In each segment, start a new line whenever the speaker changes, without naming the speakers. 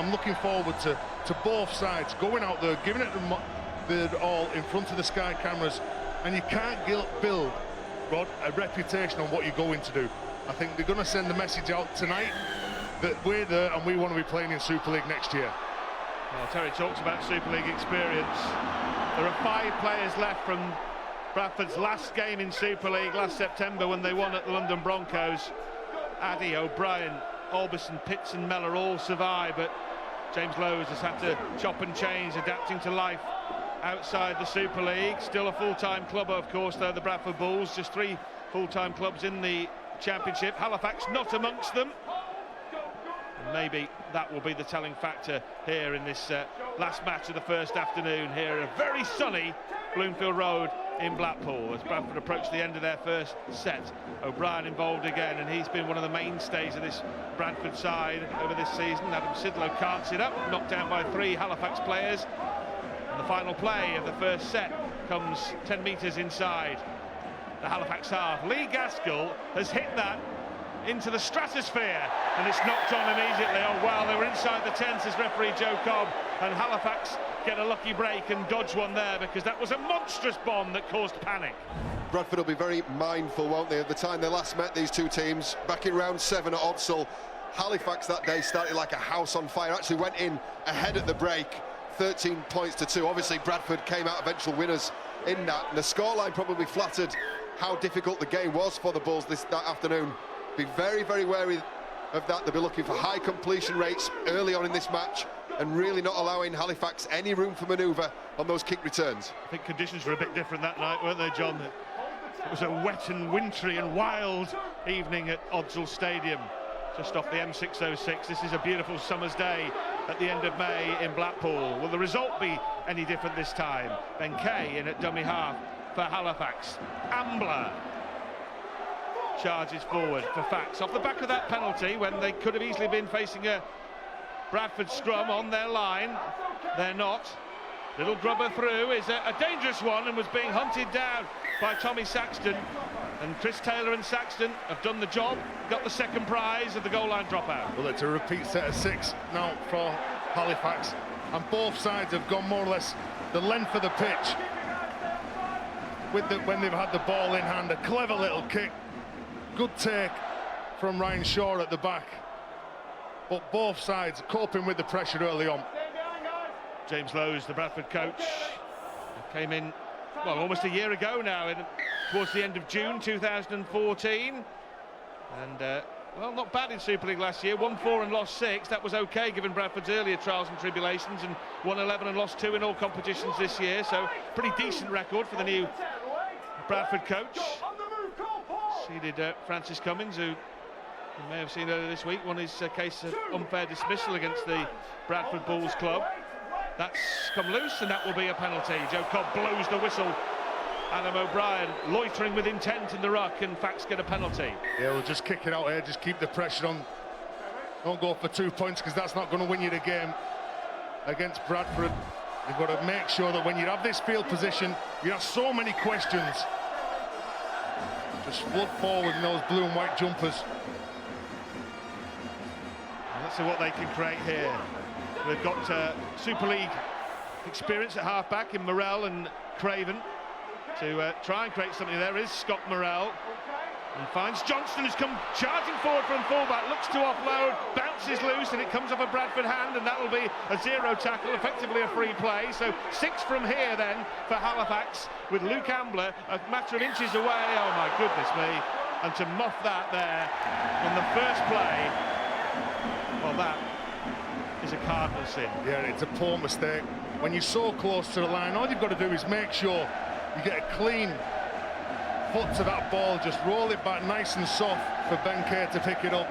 I'm looking forward to both sides going out there, giving it the all in front of the Sky cameras, and you can't build, Rod, a reputation on what you're going to do. I think they're going to send the message out tonight that we're there and we want to be playing in Super League next year.
Well, Terry talks about Super League experience. There are 5 players left from Bradford's last game in Super League last September when they won at the London Broncos. Addy, O'Brien, Albison, Pitts and Mellor all survive, but James Lowe's has had to chop and change, adapting to life outside the Super League. Still a full-time club, of course, though, the Bradford Bulls. Just 3 full-time clubs in the Championship. Halifax not amongst them. And maybe that will be the telling factor here in this last match of the first afternoon here at a very sunny Bloomfield Road in Blackpool as Bradford approach the end of their first set. O'Brien involved again, and he's been one of the mainstays of this Bradford side over this season. Adam Sidlow carts it up, knocked down by 3 Halifax players. And the final play of the first set comes 10 metres inside the Halifax half. Lee Gaskell has hit that into the stratosphere, and it's knocked on immediately. Oh wow, they were inside the 10, says referee Joe Cobb, and Halifax get a lucky break and dodge one there, because that was a monstrous bomb that caused panic.
Bradford will be very mindful, won't they, at the time they last met these two teams back in round 7 at Odsall. Halifax that day started like a house on fire, actually went in ahead at the break, 13 points to 2. Obviously Bradford came out eventual winners in that, and the scoreline probably flattered how difficult the game was for the Bulls that afternoon. Be very, very wary of that. They'll be looking for high completion rates early on in this match and really not allowing Halifax any room for manoeuvre on those kick returns.
I think conditions were a bit different that night, weren't they, John? It was a wet and wintry and wild evening at Odsall Stadium, just off the M606. This is a beautiful summer's day at the end of May in Blackpool. Will the result be any different this time? Ben Kay in at dummy half for Halifax. Ambler charges forward for Fax off the back of that penalty when they could have easily been facing a Bradford scrum on their line. They're not. Little grubber through is a dangerous one and was being hunted down by Tommy Saxton, and Chris Taylor and Saxton have done the job, got the second prize of the goal line dropout.
Well, it's a repeat set of 6 now for Halifax, and both sides have gone more or less the length of the pitch when they've had the ball in hand. A clever little kick, good take from Ryan Shaw at the back, but both sides coping with the pressure early on.
James Lowe's, the Bradford coach, came in, well, almost a year ago now, towards the end of June 2014, and well, not bad in Super League last year. Won 4 and lost 6. That was okay given Bradford's earlier trials and tribulations, and won 11 and lost 2 in all competitions this year, so pretty decent record for the new Bradford coach. Seeded Francis Cummins, who you may have seen earlier this week, won his case of unfair dismissal against the Bradford Bulls club. That's come loose, and that will be a penalty. Joe Cobb blows the whistle. Adam O'Brien loitering with intent in the ruck, and Fax get a penalty.
Yeah, we'll just kick it out here, just keep the pressure on. Don't go for 2 points, because that's not going to win you the game against Bradford. You've got to make sure that when you have this field position, you have so many questions. Just flood forward in those blue and white jumpers.
Let's see what they can create here. They've got Super League experience at half-back in Morrell and Craven to try and create something. There is Scott Morrell, and finds Johnston, who's come charging forward from fullback, looks to offload, bounces loose, and it comes off a Bradford hand, and that will be a 0 tackle, effectively a free play. So 6 from here then for Halifax, with Luke Ambler a matter of inches away. Oh my goodness me, and to muff that there on the first play, well, that is a cardinal sin.
Yeah, it's a poor mistake. When you're so close to the line, all you've got to do is make sure you get a clean foot to that ball, just roll it back nice and soft for Ben Kay to pick it up.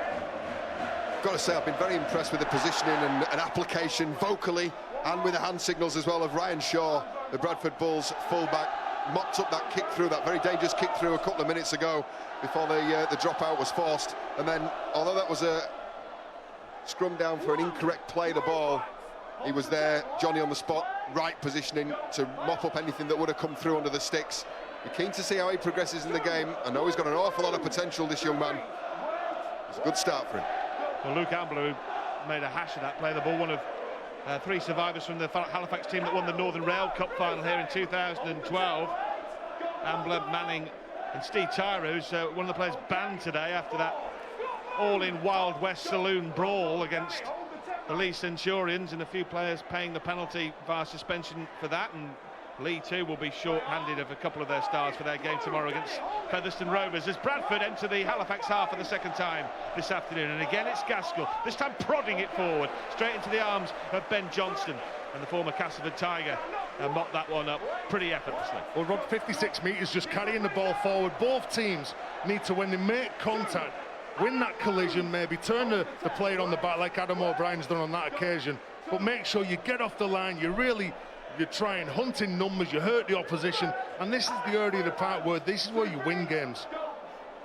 Got to say, I've been very impressed with the positioning and application vocally and with the hand signals as well of Ryan Shaw, the Bradford Bulls fullback. Mopped up that kick through, that very dangerous kick through a couple of minutes ago before the dropout was forced. And then, although that was a scrum down for an incorrect play the ball, he was there, Johnny on the spot, right positioning to mop up anything that would have come through under the sticks. We're keen to see how he progresses in the game. I know he's got an awful lot of potential, this young man. It's a good start for him.
Well, Luke Ambler, who made a hash of that play the ball. One of 3 survivors from the Halifax team that won the Northern Rail Cup final here in 2012. Ambler, Manning and Steve Tyra, who's one of the players banned today after that all-in Wild West saloon brawl against the Lee Centurions, and a few players paying the penalty via suspension for that. And Lee too will be short-handed of a couple of their stars for their game tomorrow against Featherstone Rovers, as Bradford enter the Halifax half for the second time this afternoon. And again it's Gaskell, this time prodding it forward straight into the arms of Ben Johnston, and the former Castleford Tiger mopped that one up pretty effortlessly.
Well, Rob, 56 metres just carrying the ball forward. Both teams need to, when they make contact, win that collision, maybe turn the player on the back like Adam O'Brien's done on that occasion, but make sure you get off the line. You're trying hunting numbers, you hurt the opposition, and this is the area of the park where this is where you win games.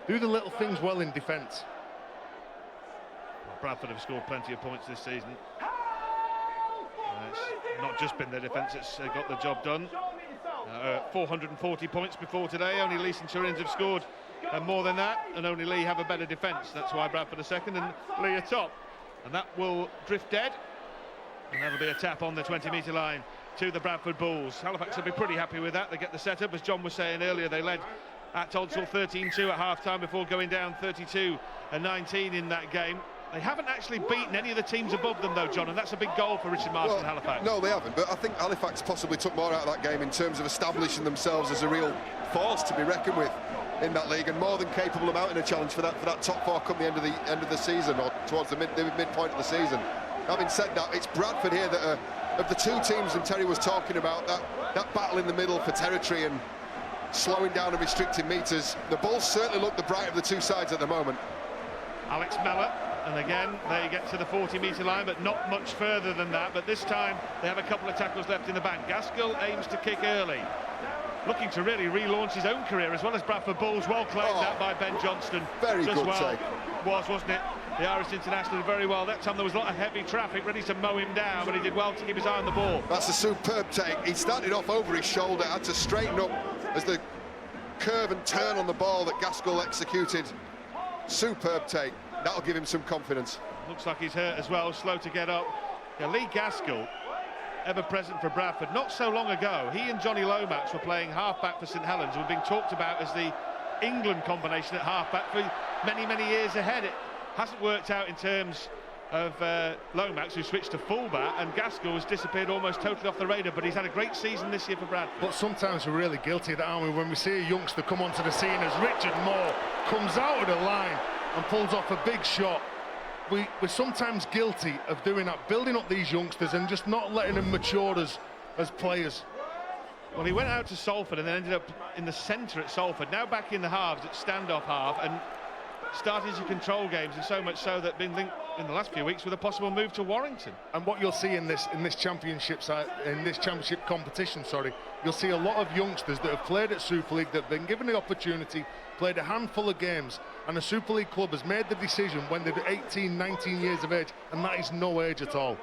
Do the little things well in defence.
Well, Bradford have scored plenty of points this season. It's not just been their defence that's got the job done. 440 points before today. Only Lee Centurions have scored more than that, and only Lee have a better defence. That's why Bradford are second and Lee are top. And that will drift dead, and that'll be a tap on the 20-metre line to the Bradford Bulls. Halifax will be pretty happy with that. They get the setup, as John was saying earlier. They led at Odsal 13-2 at half-time before going down 32-19 in that game. They haven't actually beaten any of the teams above them, though, John, and that's a big goal for Richard Marston and Halifax.
No, they haven't, but I think Halifax possibly took more out of that game in terms of establishing themselves as a real force to be reckoned with in that league, and more than capable of mounting a challenge for that top 4 come the end of the season, or towards the midpoint of the season. Having said that, it's Bradford here that are, of the 2 teams, and Terry was talking about that battle in the middle for territory and slowing down and restricting meters. The Bulls certainly look the bright of the 2 sides at the moment.
Alex Mellor, and again they get to the 40-metre line, but not much further than that. But this time they have a couple of tackles left in the bank. Gaskell aims to kick early, looking to really relaunch his own career, as well as Bradford Bulls. Well claimed that by Ben Johnston.
Very good take.
Wasn't it? The Irish international did very well. That time there was a lot of heavy traffic ready to mow him down, but he did well to keep his eye on the ball.
That's a superb take. He started off over his shoulder, had to straighten up as the curve and turn on the ball that Gaskell executed. Superb take. That'll give him some confidence.
Looks like he's hurt as well, slow to get up. Yeah, Lee Gaskell, ever present for Bradford. Not so long ago, he and Johnny Lomax were playing half-back for St Helens, and were being talked about as the England combination at half-back for many, many years ahead. It hasn't worked out in terms of Lomax, who switched to full-back, and Gaskell has disappeared almost totally off the radar, but he's had a great season this year for Bradford.
But sometimes we're really guilty of that, aren't we, when we see a youngster come onto the scene as Richard Moore comes out of the line and pulls off a big shot. We're sometimes guilty of doing that, building up these youngsters and just not letting them mature as players.
Well, he went out to Salford and then ended up in the centre at Salford, now back in the halves at standoff half, and started to control games, and so much so that been linked in the last few weeks with a possible move to Warrington.
And what you'll see in this championship competition, you'll see a lot of youngsters that have played at Super League, that have been given the opportunity, played a handful of games, and a Super League club has made the decision when they're 18, 19 years of age, and that is no age at all.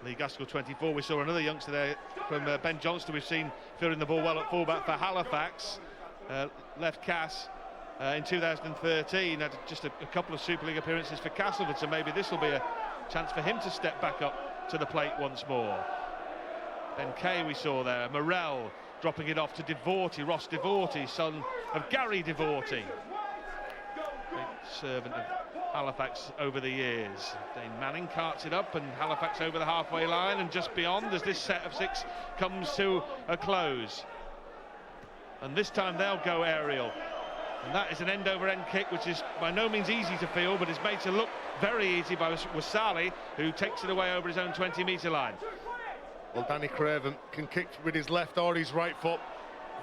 Lee Gaskell, 24. We saw another youngster there from Ben Johnston. We've seen fielding the ball well at fullback for Halifax. Left Cass in 2013, had just a couple of Super League appearances for Castleford, so maybe this will be a chance for him to step back up to the plate once more. Ben Kay we saw there. Morell dropping it off to Devorty, Ross Devorty, son of Gary Devorty, great servant of Halifax over the years. Dane Manning carts it up, and Halifax over the halfway line and just beyond as this set of 6 comes to a close. And this time they'll go aerial, and that is an end-over-end kick, which is by no means easy to feel, but is made to look very easy by Wasali, who takes it away over his own 20-metre line.
Well, Danny Craven can kick with his left or his right foot.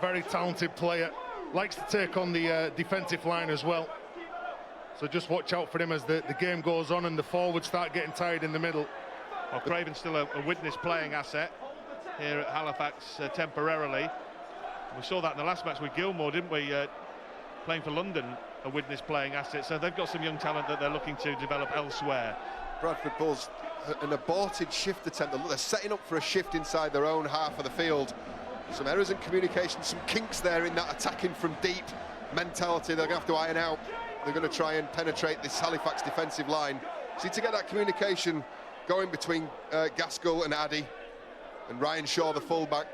Very talented player, likes to take on the defensive line as well. So just watch out for him as the game goes on and the forwards start getting tired in the middle.
Well, Craven's still a witness playing asset here at Halifax temporarily. We saw that in the last match with Gilmore, didn't we? Playing for London, a witness playing asset. So they've got some young talent that they're looking to develop elsewhere.
Bradford Bulls, an aborted shift attempt. They're setting up for a shift inside their own half of the field. Some errors in communication, some kinks there in that attacking from deep mentality they're going to have to iron out. They're going to try and penetrate this Halifax defensive line. See, to get that communication going between Gaskell and Addy and Ryan Shaw, the fullback,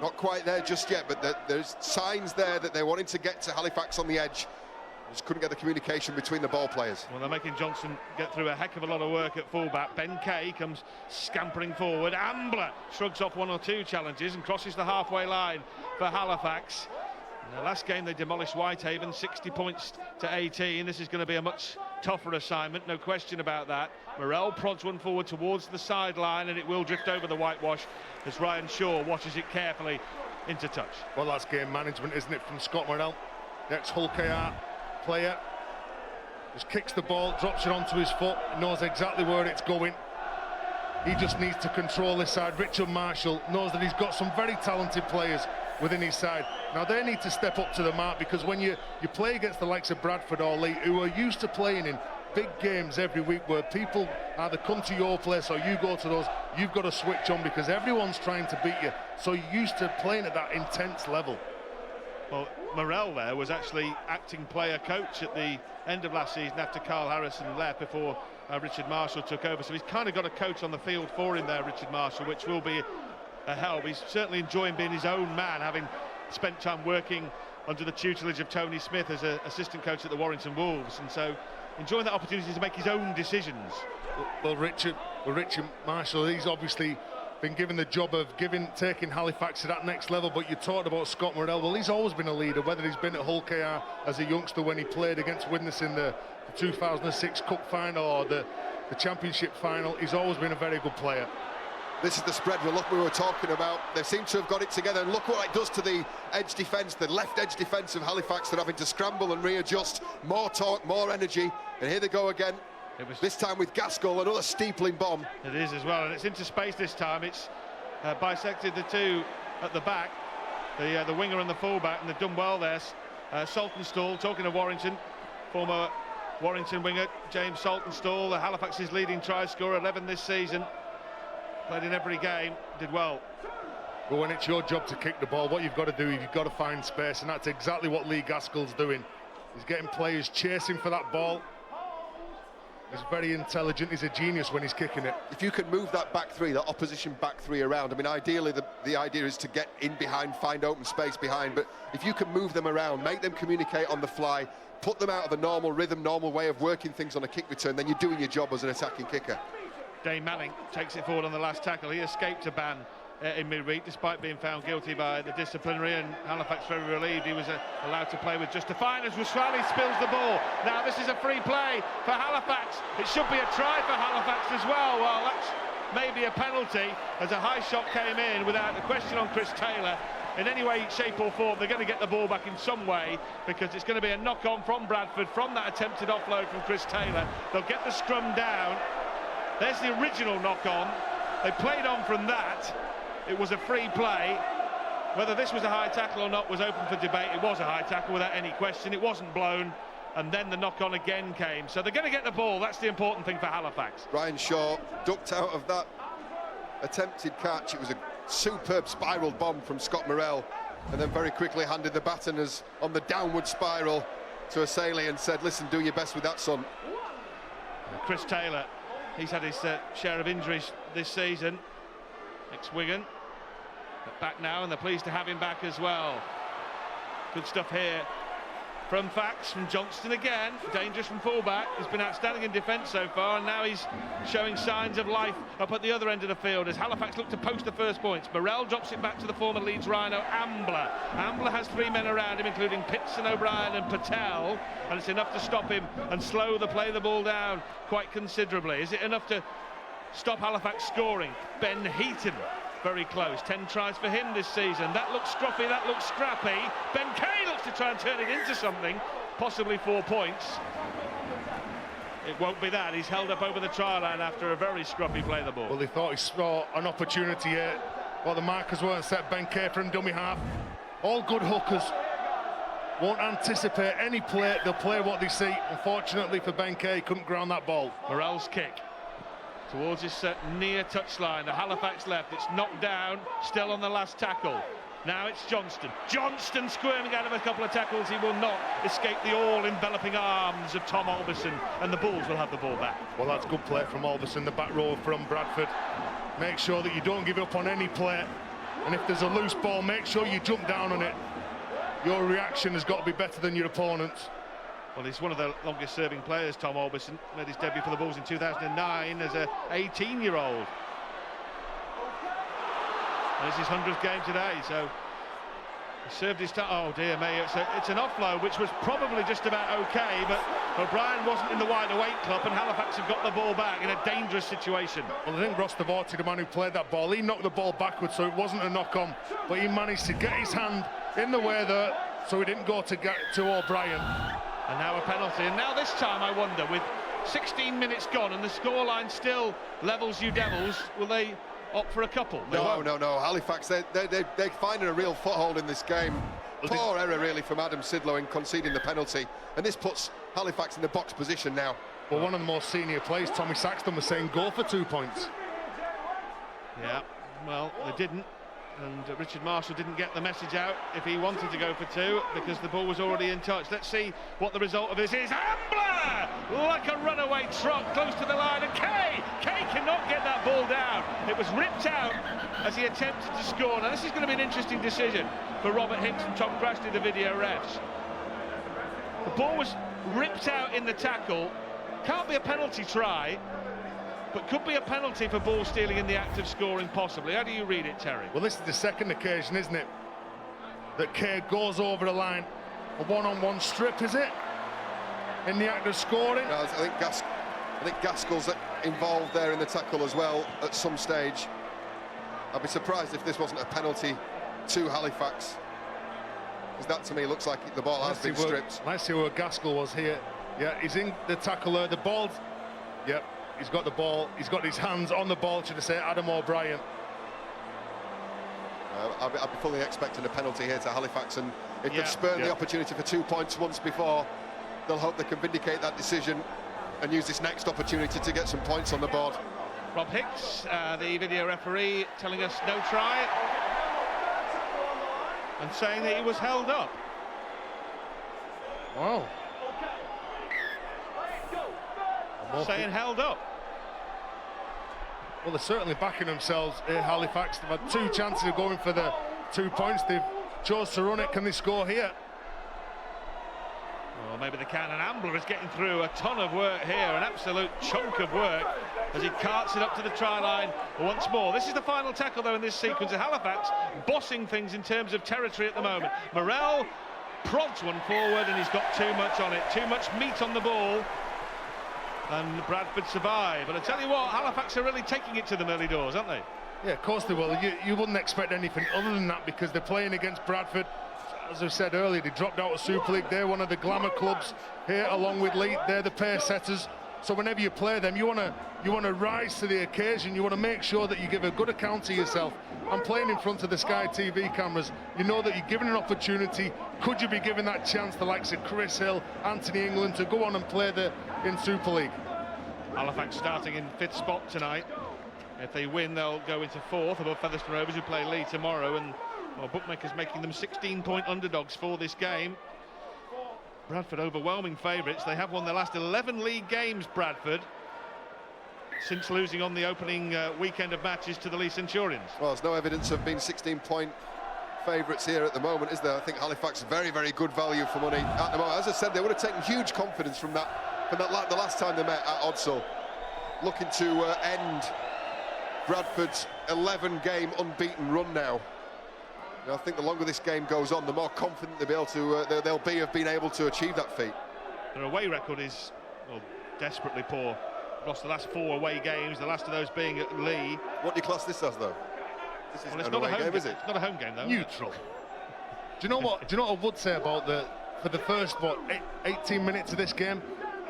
not quite there just yet, but there's signs there that they're wanting to get to Halifax on the edge. Just couldn't get the communication between the ball players.
Well, they're making Johnson get through a heck of a lot of work at fullback. Ben Kay comes scampering forward. Ambler shrugs off one or two challenges and crosses the halfway line for Halifax. In the last game they demolished Whitehaven, 60 points to 18. This is going to be a much tougher assignment, no question about that. Morrell prods one forward towards the sideline, and it will drift over the whitewash as Ryan Shaw watches it carefully into touch.
Well, that's game management, isn't it, from Scott Morrell, the ex-Hull KR player. Just kicks the ball, drops it onto his foot, knows exactly where it's going. He just needs to control this side. Richard Marshall knows that he's got some very talented players within his side. Now they need to step up to the mark, because when you play against the likes of Bradford or Leigh, who are used to playing in big games every week, where people either come to your place or you go to those, you've got to switch on because everyone's trying to beat you. So you're used to playing at that intense level.
Well, Morrell there was actually acting player coach at the end of last season after Carl Harrison left, before Richard Marshall took over. So he's kind of got a coach on the field for him there, Richard Marshall, which will be a help. He's certainly enjoying being his own man, having spent time working under the tutelage of Tony Smith as an assistant coach at the Warrington Wolves, and so enjoying that opportunity to make his own decisions.
Well, Richard Marshall, he's obviously been given the job of taking Halifax to that next level, but you talked about Scott Morrell. Well, he's always been a leader, whether he's been at Hull KR as a youngster when he played against Widnes in the 2006 Cup final or the Championship final. He's always been a very good player.
This is the spread we were talking about. They seem to have got it together, and look what it does to the edge defence, the left edge defence of Halifax. They're having to scramble and readjust, more torque, more energy, and here they go again. This time with Gaskell, another steepling bomb.
It is as well, and it's into space this time. It's bisected the two at the back, the winger and the fullback, and they've done well there. Saltonstall, talking of Warrington, former Warrington winger James Saltonstall, the Halifax's leading try scorer, 11 this season, played in every game, did well.
But when it's your job to kick the ball, what you've got to do is you've got to find space, and that's exactly what Lee Gaskell's doing. He's getting players chasing for that ball. He's very intelligent. He's a genius when he's kicking it.
If you can move that back three, that opposition back three around, I mean, ideally the idea is to get in behind, find open space behind, but if you can move them around, make them communicate on the fly, put them out of the normal rhythm, normal way of working things on a kick return, then you're doing your job as an attacking kicker.
Dane Manning takes it forward on the last tackle. He escaped a ban in midweek despite being found guilty by the disciplinary, and Halifax very relieved he was allowed to play with just a fine as Ruswali spills the ball. Now this is a free play for Halifax. It should be a try for Halifax as well. Well, that's maybe a penalty, as a high shot came in without a question on Chris Taylor. In any way, shape or form, they're going to get the ball back in some way, because it's going to be a knock-on from Bradford from that attempted offload from Chris Taylor. They'll get the scrum down. There's the original knock-on. They played on from that. It was a free play. Whether this was a high tackle or not was open for debate. It was a high tackle without any question. It wasn't blown, and then the knock-on again came. So they're going to get the ball. That's the important thing for Halifax.
Ryan Shaw ducked out of that attempted catch. It was a superb spiral bomb from Scott Morrell, and then very quickly handed the baton as on the downward spiral to Assaili and said, listen, do your best with that, son.
Chris Taylor, he's had his share of injuries this season. Ex-Wigan, but back now, and they're pleased to have him back as well. Good stuff here from Fax, from Johnston again. Dangerous from fullback. He's been outstanding in defence so far, and now he's showing signs of life up at the other end of the field as Halifax look to post the first points. Morrell drops it back to the former Leeds Rhino, Ambler. Ambler has three men around him, including Pitson, O'Brien and Patel, and it's enough to stop him and slow the play the ball down quite considerably. Is it enough to stop Halifax scoring? Ben Heaton, very close. 10 tries for him this season. That looks scruffy, that looks scrappy. Ben Kay looks to try and turn it into something, possibly 4 points. It won't be that. He's held up over the try line after a very scruffy play the ball.
Well, they thought he saw an opportunity here. Well, the markers weren't set. Ben Kay from dummy half. All good hookers. Won't anticipate any play. They'll play what they see. Unfortunately for Ben Kay, couldn't ground that ball.
Morrell's kick towards his near touchline, the Halifax left. It's knocked down, still on the last tackle. Now it's Johnston. Johnston squirming out of a couple of tackles. He will not escape the all-enveloping arms of Tom Alberson, and the Bulls will have the ball back.
Well, that's good play from Alberson, the back row from Bradford. Make sure that you don't give up on any play, and if there's a loose ball, make sure you jump down on it. Your reaction has got to be better than your opponent's.
Well, he's one of the longest-serving players, Tom Alberson. Made his debut for the Bulls in 2009 as an 18-year-old. This is his 100th game today, so he served his time. Oh dear me, it's an offload which was probably just about okay, but O'Brien wasn't in the wider weight club, and Halifax have got the ball back in a dangerous situation.
Well, I think Rostavorti, the man who played that ball, he knocked the ball backwards, so it wasn't a knock-on, but he managed to get his hand in the way there, so he didn't go to O'Brien.
And now a penalty, and now this time I wonder, with 16 minutes gone and the scoreline still levels you Devils, will they opt for a couple?
No. Halifax, they're finding a real foothold in this game. Poor error really from Adam Sidlow in conceding the penalty, and this puts Halifax in the box position now.
Well, one of the more senior players, Tommy Saxton, was saying go for 2 points.
Yeah, well, they didn't, and Richard Marshall didn't get the message out if he wanted to go for 2, because the ball was already in touch. Let's see what the result of this is. Ambler, like a runaway trot, close to the line, and Kay cannot get that ball down. It was ripped out as he attempted to score. Now this is going to be an interesting decision for Robert Hicks and Tom Crashley, the video refs. The ball was ripped out in the tackle. Can't be a penalty try, but could be a penalty for ball stealing in the act of scoring, possibly. How do you read it, Terry?
Well, this is the second occasion, isn't it, that Kay goes over the line. A one-on-one strip, is it? In the act of scoring?
No, I think Gaskell's involved there in the tackle as well at some stage. I'd be surprised if this wasn't a penalty to Halifax, because that to me looks like the ball has been stripped.
Let's see where Gaskell was here. Yeah, he's in the tackle there. The ball, yep, he's got the ball. He's got his hands on the ball, should I say, Adam O'Brien.
I'd be fully expecting a penalty here to Halifax, and if they've spurned the opportunity for 2 points once before, they'll hope they can vindicate that decision and use this next opportunity to get some points on the board.
Rob Hicks, the video referee, telling us no try and saying that he was held up.
Wow.
Saying held up.
Well, they're certainly backing themselves here, Halifax. They've had 2 chances of going for the 2 points. They've chose to run it. Can they score here?
Well, maybe they can, and Ambler is getting through a ton of work here, an absolute chunk of work, as he carts it up to the try line once more. This is the final tackle, though, in this sequence. Halifax bossing things in terms of territory at the moment. Morel prods one forward, and he's got too much on it, too much meat on the ball, and Bradford survive. But I tell you what, Halifax are really taking it to them early doors, aren't they?
Yeah, of course they will. You wouldn't expect anything other than that, because they're playing against Bradford. As I said earlier, they dropped out of Super League. They're one of the glamour clubs here, along with Leeds. They're the pace setters. So whenever you play them, you want to rise to the occasion. You want to make sure that you give a good account of yourself. And playing in front of the Sky TV cameras, you know that you're given an opportunity. Could you be given that chance, the likes of Chris Hill, Anthony England, to go on and play in Super League?
Halifax starting in 5th spot tonight. If they win, they'll go into 4th above Featherstone Rovers, who play Leigh tomorrow, and bookmakers making them 16-point underdogs for this game. Bradford overwhelming favourites. They have won their last 11 league games, Bradford, since losing on the opening weekend of matches to the Leigh Centurions.
Well, there's no evidence of being 16-point favourites here at the moment, is there? I think Halifax very, very good value for money at the moment. As I said, they would have taken huge confidence from the last time they met at Odsal, looking to end Bradford's 11-game unbeaten run now. I think the longer this game goes on, the more confident they'll be of being able to achieve that feat.
Their away record is desperately poor. Lost the last 4 away games, the last of those being at Leigh.
What do you class this as, though? This isn't an away game, is it?
It's not a home game, though.
Neutral. Do you know what? Do you know what I would say about for the first 18 minutes of this game?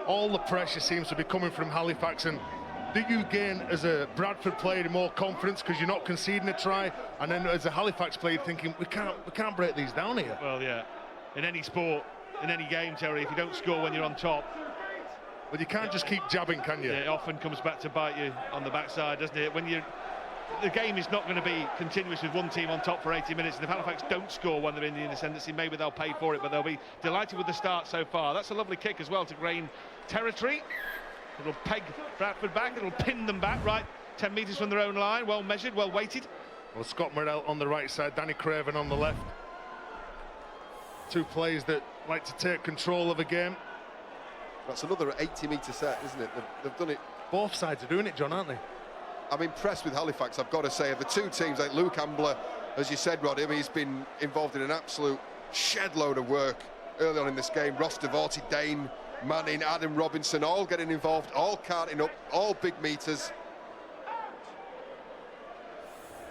All the pressure seems to be coming from Halifax, and do you gain as a Bradford player more confidence because you're not conceding a try, and then as a Halifax player thinking we can't break these down here?
Well, yeah. In any sport, in any game, Terry, if you don't score when you're on top,
well, you can't just keep jabbing, can you?
Yeah, it often comes back to bite you on the backside, doesn't it? When you're the game is not going to be continuous with one team on top for 80 minutes, and if Halifax don't score when they're in the ascendancy, maybe they'll pay for it, but they'll be delighted with the start so far. That's a lovely kick as well to gain territory. It'll peg Bradford back, it'll pin them back, right 10 metres from their own line. Well measured, well weighted.
Well, Scott Morrell on the right side, Danny Craven on the left. Two players that like to take control of a game.
That's another 80-metre set, isn't it? They've done it.
Both sides are doing it, John, aren't they?
I'm impressed with Halifax, I've got to say. Of the two teams, like Luke Ambler, as you said, Rod, he's been involved in an absolute shed load of work early on in this game. Ross Devorty, Dane Manning, Adam Robinson, all getting involved, all carting up, all big meters.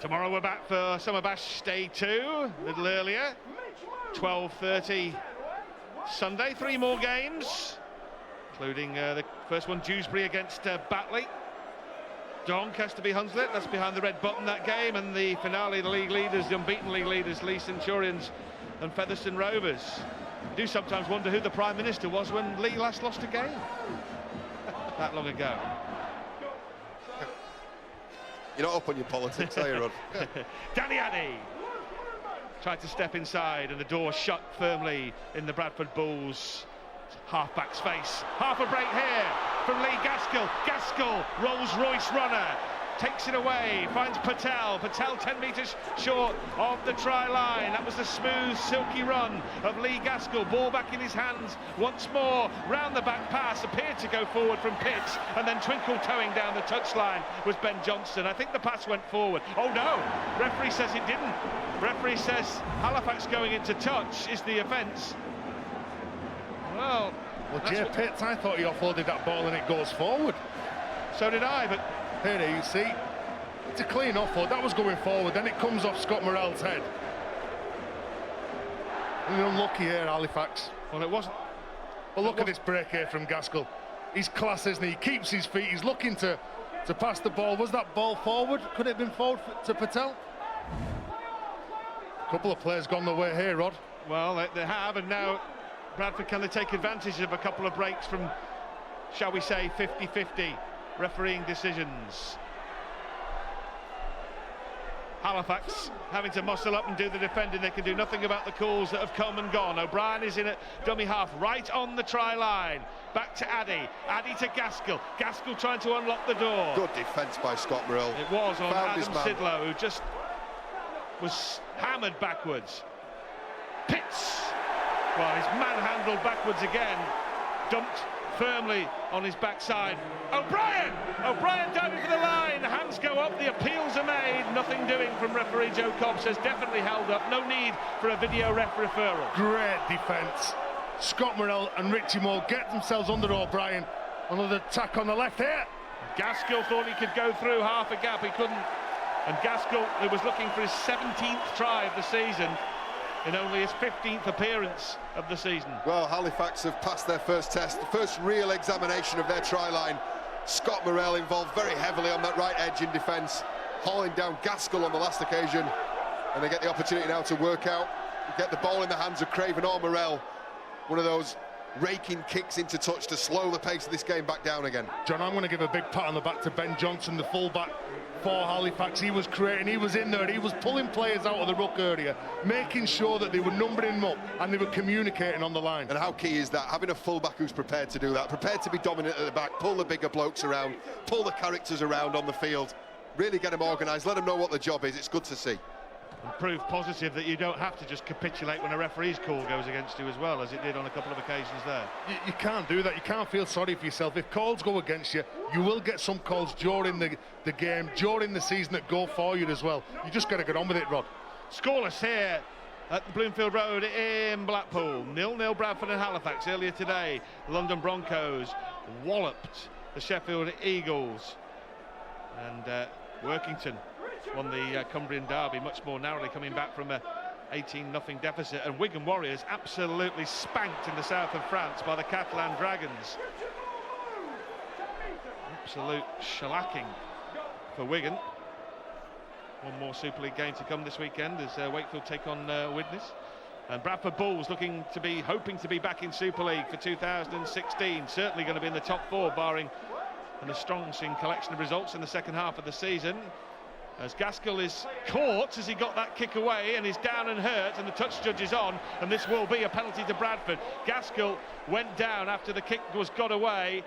Tomorrow we're back for Summer Bash Day 2, a little earlier, 12:30 Sunday. 3 more games, including the first one, Dewsbury against Batley. Doncaster Hunslet, that's behind the red button, that game, and the finale, the league leaders, the unbeaten league leaders, Lee Centurions and Featherstone Rovers. I do sometimes wonder who the Prime Minister was when Lee last lost a game. That long ago.
You're not up on your politics, are you, Rod?
Danny Addy tried to step inside, and the door shut firmly in the Bradford Bulls halfback's face. Half a break here from Lee Gaskell. Gaskell, Rolls-Royce runner, takes it away, finds Patel. Patel 10 metres short of the try line. That was the smooth, silky run of Lee Gaskell. Ball back in his hands once more. Round the back pass, appeared to go forward from Pitts, and then twinkle toeing down the touchline was Ben Johnson. I think the pass went forward. Oh no, referee says it didn't. Referee says Halifax going into touch is the offence. Well,
Jay Pitts, I thought he offloaded that ball and it goes forward.
So did I, but
here you see, it's a clean offload. That was going forward, then it comes off Scott Morrell's head. And unlucky here, Halifax.
Well, it wasn't.
Well, look at this break here from Gaskell. He's class, isn't he? He keeps his feet, he's looking to pass the ball. Was that ball forward? Could it have been forward to Patel? A couple of players gone the way here, Rod.
Well, they have, and now Bradford, can they take advantage of a couple of breaks from, shall we say, 50-50 refereeing decisions? Halifax having to muscle up and do the defending. They can do nothing about the calls that have come and gone. O'Brien is in at dummy half, right on the try line. Back to Addy. Addy to Gaskell. Gaskell trying to unlock the door.
Good defence by Scott Morrell.
It was on
Found
Adam Sidlow, who just was hammered backwards. Pitts, well, he's manhandled backwards again. Dumped firmly on his backside. O'Brien! O'Brien diving for the line. The hands go up, the appeals are made. Nothing doing from referee Joe Cobb, says definitely held up. No need for a video ref referral.
Great defence. Scott Morrell and Richie Moore get themselves under O'Brien. Another attack on the left here.
Gaskell thought he could go through half a gap, he couldn't. And Gaskell, who was looking for his 17th try of the season, in only his 15th appearance of the season.
Well, Halifax have passed their first test, the first real examination of their try line. Scott Morrell involved very heavily on that right edge in defence, hauling down Gaskell on the last occasion, and they get the opportunity now to work out, get the ball in the hands of Craven or Morrell. One of those raking kicks into touch to slow the pace of this game back down again.
John, I'm going to give a big pat on the back to Ben Johnson, the fullback for Halifax. He was creating, he was in there, he was pulling players out of the ruck area, making sure that they were numbering them up and they were communicating on the line.
And how key is that? Having a fullback who's prepared to do that, prepared to be dominant at the back, pull the bigger blokes around, pull the characters around on the field, really get them organised, let them know what the job is. It's good to see.
And prove positive that you don't have to just capitulate when a referee's call goes against you as well, as it did on a couple of occasions there.
You can't do that. You can't feel sorry for yourself. If calls go against you, you will get some calls during the game, during the season, that go for you as well. You just got to get on with it, Rod.
Scoreless here at the Bloomfield Road in Blackpool. 0-0 Bradford and Halifax earlier today. London Broncos walloped the Sheffield Eagles. And Workington won the Cumbrian Derby much more narrowly, coming back from a 18-0 deficit. And Wigan Warriors absolutely spanked in the south of France by the Catalan Dragons. Absolute shellacking for Wigan. One more Super League game to come this weekend as Wakefield take on Widnes. And Bradford Bulls hoping to be back in Super League for 2016. Certainly going to be in the top 4, barring an astonishing collection of results in the second half of the season. as Gaskell is caught as he got that kick away and is down and hurt, and the touch judge is on, and this will be a penalty to Bradford. Gaskell went down after the kick was got away.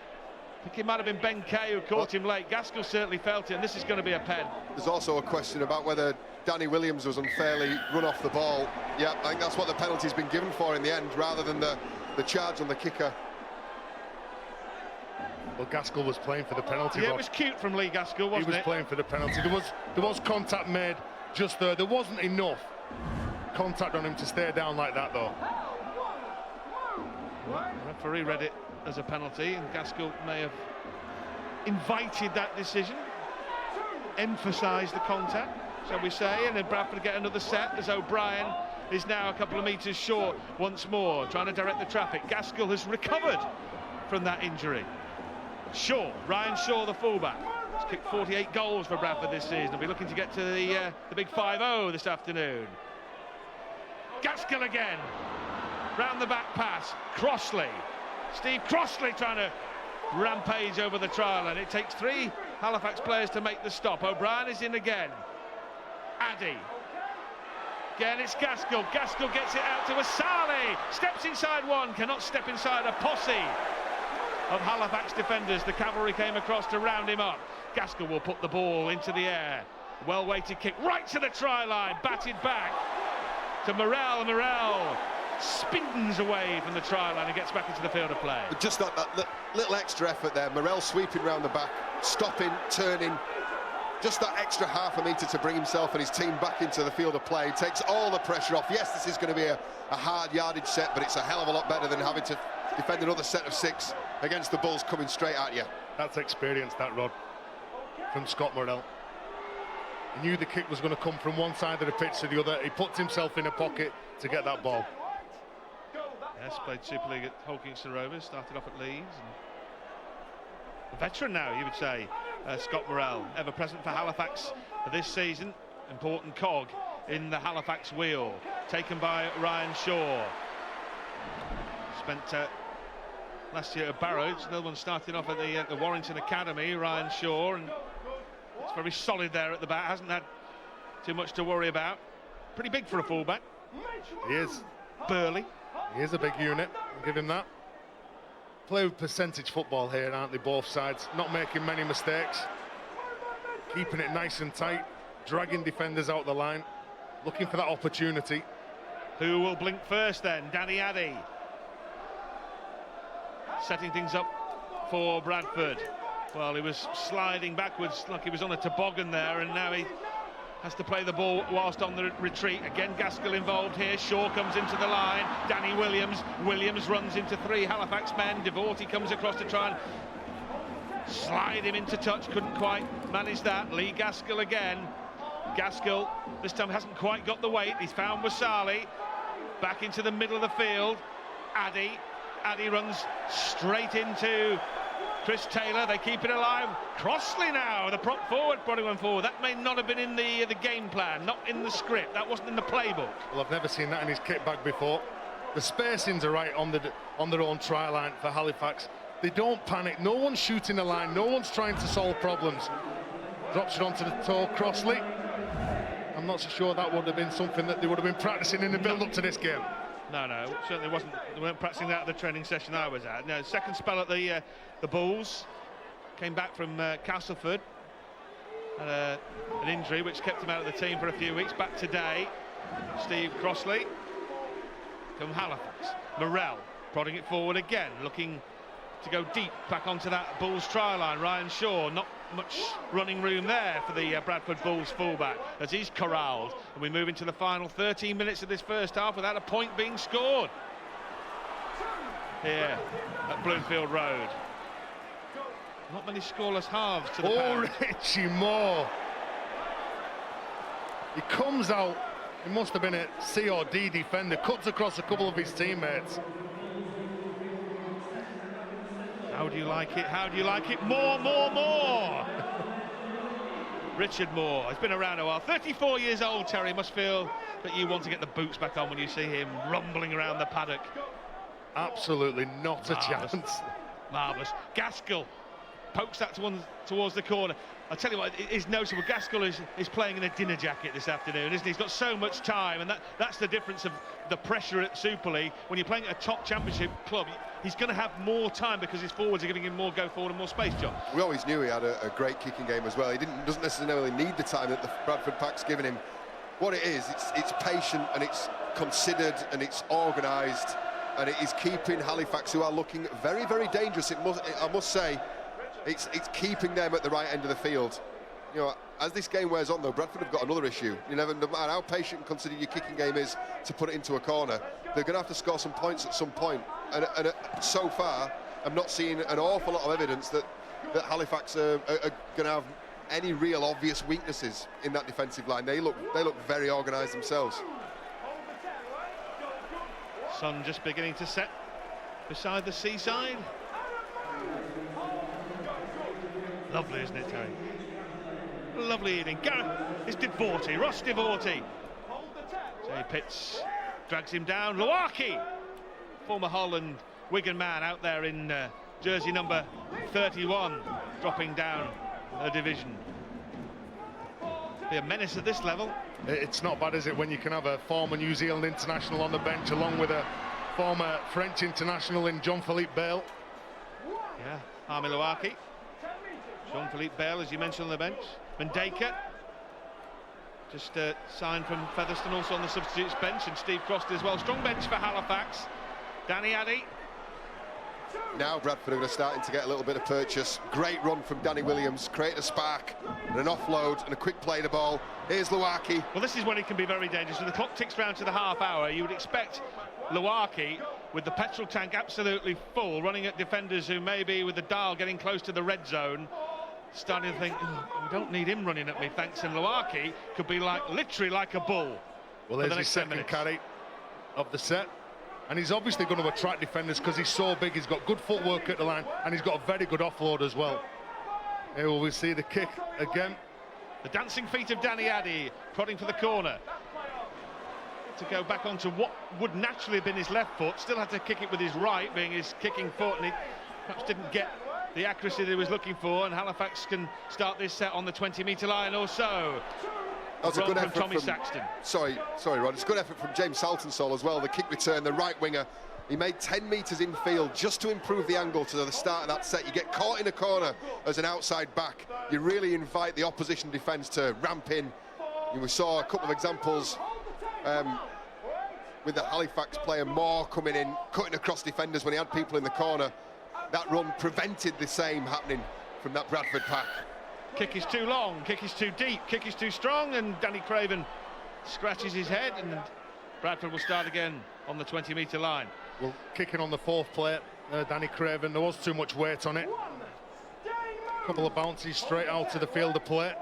I think it might have been Ben Kay who caught him late. Gaskell certainly felt it, and this is going to be a pen.
There's also a question about whether Danny Williams was unfairly run off the ball. Yeah, I think that's what the penalty's been given for in the end, rather than the charge on the kicker.
Well, Gaskell was playing for the penalty.
Yeah, it was cute from Lee Gaskell, wasn't it?
He was playing for the penalty. There was contact made just there. There wasn't enough contact on him to stay down like that, though.
Well, the referee read it as a penalty, and Gaskell may have invited that decision, emphasised the contact, shall we say, and then Bradford get another set as O'Brien is now a couple of metres short once more, trying to direct the traffic. Gaskell has recovered from that injury. Ryan Shaw, the fullback, has kicked 48 goals for Bradford this season. He'll be looking to get to the big 5-0 this afternoon. Gaskell again, round the back pass, Crossley. Steve Crossley trying to rampage over the trial, and it takes 3 Halifax players to make the stop. O'Brien is in again. Addy. Again, it's Gaskell. Gaskell gets it out to Asali. Steps inside one, cannot step inside a posse of Halifax defenders. The cavalry came across to round him up. Gaskell will put the ball into the air. Well-weighted kick right to the try line. Batted back to Morel. Morel spins away from the try line and gets back into the field of play.
Just that little extra effort there. Morel sweeping round the back, stopping, turning. Just that extra half a metre to bring himself and his team back into the field of play. Takes all the pressure off. Yes, this is going to be a hard yardage set, but it's a hell of a lot better than having to defend another set of 6 against the Bulls coming straight at you.
That's experience, that, Rod, from Scott Morel. He knew the kick was going to come from one side of the pitch to the other. He puts himself in a pocket to get that ball.
Yes, played Super League at Hull Kingston Rovers, started off at Leeds. And a veteran now, you would say, Scott Morel, ever present for Halifax this season. Important cog in the Halifax wheel, taken by Ryan Shaw. Spent last year at Barrows. Another one started off at the Warrington Academy, Ryan Shaw, and it's very solid there at the back. Hasn't had too much to worry about. Pretty big for a fullback.
He is.
Burly.
He is a big unit. I'll give him that. Play with percentage football here, aren't they, both sides? Not making many mistakes. Keeping it nice and tight. Dragging defenders out the line. Looking for that opportunity.
Who will blink first then? Danny Addy. Setting things up for Bradford. Well, he was sliding backwards like he was on a toboggan there, and now he has to play the ball whilst on the retreat. Again, Gaskell involved here. Shaw comes into the line. Danny Williams runs into 3 Halifax men. Devorty comes across to try and slide him into touch. Couldn't quite manage that. Lee Gaskell again. Gaskell this time hasn't quite got the weight. He's found Wasali. Back into the middle of the field. Addy runs straight into Chris Taylor. They keep it alive. Crossley now, the prop forward, putting one forward. That may not have been in the game plan, not in the script. That wasn't in the playbook.
Well, I've never seen that in his kickback before. The spacings are right on their own try line for Halifax. They don't panic. No one's shooting the line. No one's trying to solve problems. Drops it onto the toe, Crossley. I'm not so sure that would have been something that they would have been practicing in the build-up to this game.
No, certainly wasn't. They weren't practicing that at the training session I was at. No, second spell at the Bulls. Came back from Castleford. Had an injury which kept him out of the team for a few weeks. Back today, Steve Crossley. Come Halifax. Morel prodding it forward again, looking to go deep back onto that Bulls try line. Ryan Shaw, not much running room there for the Bradford Bulls fullback as he's corralled, and we move into the final 13 minutes of this first half without a point being scored here at Bloomfield Road. Not many scoreless halves to the pound.
Richie Moore. He comes out, he must have been a C or D defender, cuts across a couple of his teammates.
How do you like it? How do you like it? More! Richard Moore has been around a while. 34 years old, Terry. Must feel that you want to get the boots back on when you see him rumbling around the paddock.
Absolutely not a chance.
Marvellous. Gaskell pokes that towards the corner. I tell you what, it is noticeable. Gaskell is playing in a dinner jacket this afternoon, isn't he? He's got so much time, and that's the difference of the pressure at Super League. When you're playing at a top championship club, he's going to have more time because his forwards are giving him more go forward and more space, John.
We always knew he had a great kicking game as well. He doesn't necessarily need the time that the Bradford pack's given him. What it is, it's patient and it's considered and it's organised, and it is keeping Halifax, who are looking very, very dangerous. I must say, it's keeping them at the right end of the field. You know, as this game wears on, though, Bradford have got another issue. You never, no matter how patient and considered your kicking game is to put it into a corner, they're going to have to score some points at some point. And so far, I'm not seeing an awful lot of evidence that Halifax are going to have any real obvious weaknesses in that defensive line. They look very organised themselves.
Sun just beginning to set beside the seaside. Lovely, isn't it, Terry? Lovely evening. It's Divorti, Ross Divorti. Jay Pitts drags him down. Luaki, former Hull and Wigan man, out there in jersey number 31, dropping down a division. Be a menace at this level.
It's not bad, is it, when you can have a former New Zealand international on the bench along with a former French international in Jean-Philippe Bale.
Yeah, Army Luaki. Jean-Philippe Bale, as you mentioned, on the bench. Mendeka just signed from Featherstone, also on the substitutes bench, and Steve Crosty as well. Strong bench for Halifax. Danny Addy.
Now Bradford are starting to get a little bit of purchase. Great run from Danny Williams, create a spark and an offload and a quick play the ball. Here's Luaki.
Well, this is when he can be very dangerous. When the clock ticks round to the half hour, you would expect Luaki, with the petrol tank absolutely full, running at defenders who may be with the dial getting close to the red zone, starting to think, we don't need him running at me, thanks. And Luaki could be literally like a bull.
Well, there's his second carry of the set. And he's obviously going to attract defenders because he's so big. He's got good footwork at the line, and he's got a very good offload as well. Here we see the kick again.
The dancing feet of Danny Addy, prodding for the corner. To go back onto what would naturally have been his left foot, still had to kick it with his right, being his kicking foot, and he perhaps didn't get the accuracy that he was looking for, and Halifax can start this set on the 20-metre line or so.
That's a good effort
from Tommy Saxton.
Sorry, Rod. It's a good effort from James Saltonstall as well. The kick return, the right winger. He made 10 metres infield just to improve the angle to the start of that set. You get caught in a corner as an outside back, you really invite the opposition defence to ramp in. And we saw a couple of examples with the Halifax player Moore coming in, cutting across defenders when he had people in the corner. That run prevented the same happening from that Bradford pack.
Kick is too long, kick is too deep, kick is too strong, and Danny Craven scratches his head, and Bradford will start again on the 20-metre line.
Well, kicking on the fourth plate, Danny Craven, there was too much weight on it. A couple of bounces straight out to the field of play.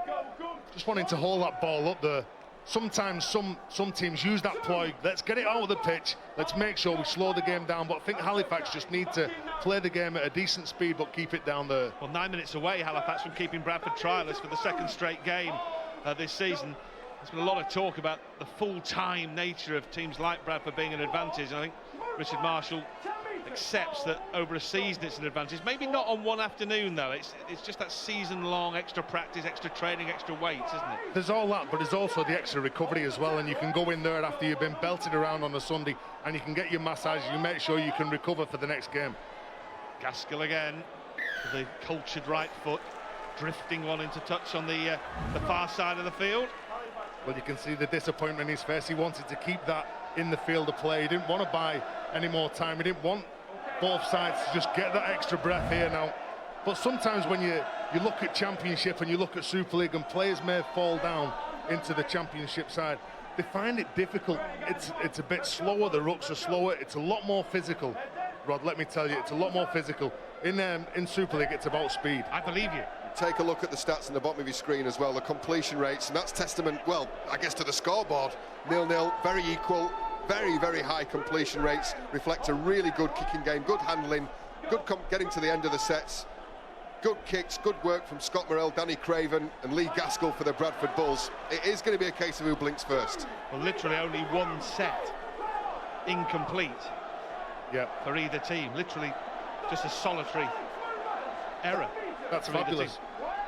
Just wanting to hold that ball up there. Sometimes some teams use that ploy. Let's get it out of the pitch. Let's make sure we slow the game down. But I think Halifax just need to play the game at a decent speed, but keep it down there.
Well, 9 minutes away, Halifax, from keeping Bradford trialists for the second straight game this season. There's been a lot of talk about the full-time nature of teams like Bradford being an advantage. And I think Richard Marshall accepts that over a season it's an advantage. Maybe not on one afternoon, though. It's just that season-long extra practice, extra training, extra weights, isn't it?
There's all that, but there's also the extra recovery as well, and you can go in there after you've been belted around on a Sunday, and you can get your massage. You make sure you can recover for the next game.
Gaskell again, with the cultured right foot, drifting one into touch on the far side of the field.
Well, you can see the disappointment in his face. He wanted to keep that in the field of play. He didn't want to buy any more time. He didn't want both sides to just get that extra breath here now. But sometimes when you look at Championship and you look at Super League, and players may fall down into the Championship side, they find it difficult. It's a bit slower. The rucks are slower. It's a lot more physical. Rod, let me tell you, it's a lot more physical. In Super League, it's about speed.
I believe you.
Take a look at the stats on the bottom of your screen as well, the completion rates, and that's testament, well, I guess, to the scoreboard. 0-0, very equal, very, very high completion rates, reflect a really good kicking game, good handling, good getting to the end of the sets, good kicks, good work from Scott Morrell, Danny Craven and Lee Gaskell for the Bradford Bulls. It is going to be a case of who blinks first.
Well, literally only one set incomplete for either team. Literally just a solitary error.
That's fabulous.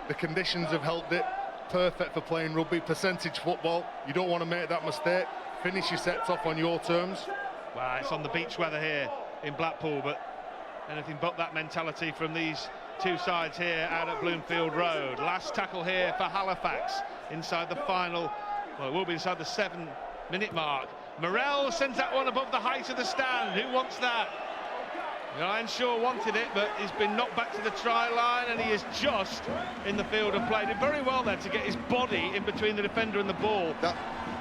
The conditions have helped it. Perfect for playing rugby, percentage football. You don't want to make that mistake. Finish your sets off on your terms.
Well, it's on the beach weather here in Blackpool, but anything but that mentality from these two sides here out at Bloomfield Road. Last tackle here for Halifax inside the final, well, it will be inside the 7-minute mark. Morrell sends that one above the height of the stand. Who wants that? Ryan Shaw wanted it, but he's been knocked back to the try line, and he is just in the field of play. Did very well there to get his body in between the defender and the ball.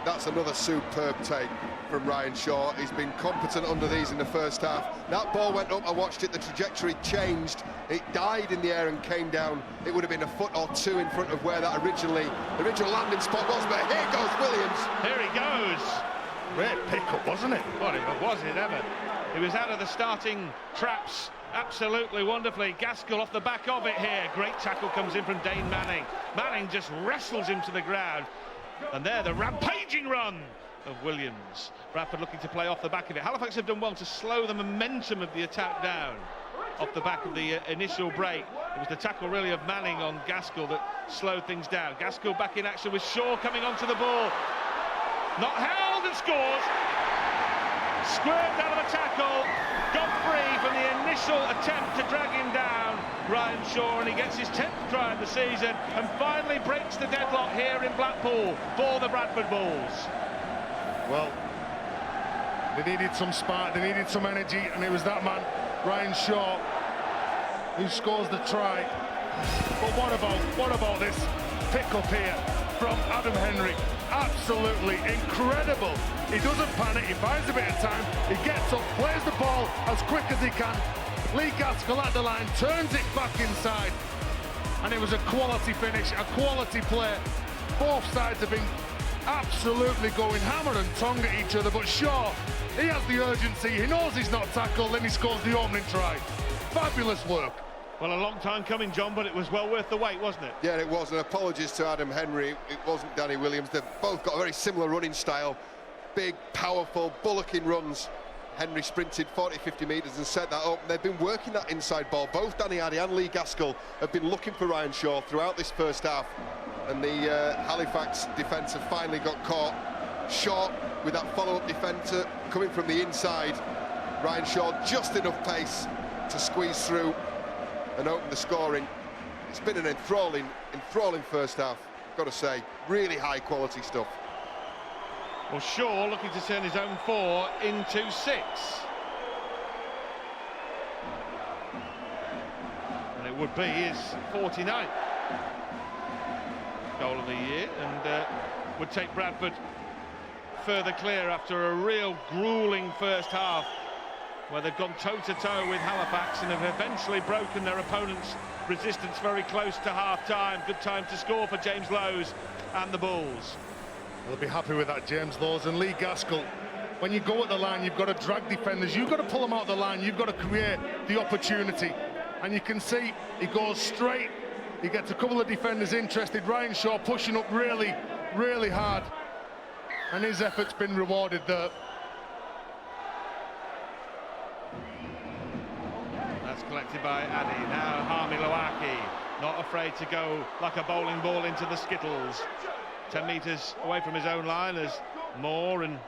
That's another superb take from Ryan Shaw. He's been competent under these in the first half. That ball went up, I watched it, the trajectory changed. It died in the air and came down. It would have been a foot or two in front of where that original landing spot was, but here goes Williams.
Here he goes.
Great pick-up, wasn't it?
What was it ever? He was out of the starting traps absolutely wonderfully. Gaskell off the back of it here. Great tackle comes in from Dane Manning. Manning just wrestles him to the ground. And there, the rampaging run of Williams. Bradford looking to play off the back of it. Halifax have done well to slow the momentum of the attack down off the back of the initial break. It was the tackle really of Manning on Gaskell that slowed things down. Gaskell back in action with Shaw coming onto the ball. Not held and scores. Squirmed out of a tackle, got free from the initial attempt to drag him down, Ryan Shaw, and he gets his 10th try of the season and finally breaks the deadlock here in Blackpool for the Bradford Bulls.
Well, they needed some spark, they needed some energy, and it was that man, Ryan Shaw, who scores the try. But what about this pick-up here from Adam Henry? Absolutely incredible. He doesn't panic, he finds a bit of time, he gets up, plays the ball as quick as he can. Lee Gaskell at the line, turns it back inside, and it was a quality finish, a quality play. Both sides have been absolutely going hammer and tongue at each other, but Shaw, he has the urgency, he knows he's not tackled, then he scores the opening try. Fabulous work.
Well, a long time coming, John, but it was well worth the wait, wasn't it?
Yeah, it was, and apologies to Adam Henry, it wasn't Danny Williams. They've both got a very similar running style. Big, powerful, bullocking runs. Henry sprinted 40-50 metres and set that up. They've been working that inside ball. Both Danny Addy and Lee Gaskell have been looking for Ryan Shaw throughout this first half, and the Halifax defence have finally got caught. Shaw with that follow-up defender coming from the inside. Ryan Shaw just enough pace to squeeze through and open the scoring. It's been an enthralling first half, I've got to say. Really high quality stuff.
Well, Shaw looking to turn his own 4 into 6. And it would be his 49th goal of the year, and would take Bradford further clear after a real gruelling first half, where they've gone toe-to-toe with Halifax and have eventually broken their opponent's resistance very close to half-time. Good time to score for James Lowes and the Bulls.
They'll be happy with that, James Lowes and Lee Gaskell. When you go at the line, you've got to drag defenders, you've got to pull them out the line, you've got to create the opportunity. And you can see he goes straight, he gets a couple of defenders interested. Ryan Shaw pushing up really, really hard. And his effort's been rewarded there.
That's collected by Addy. Now Harmy Loaki, not afraid to go like a bowling ball into the skittles. 10 metres away from his own line as Moore and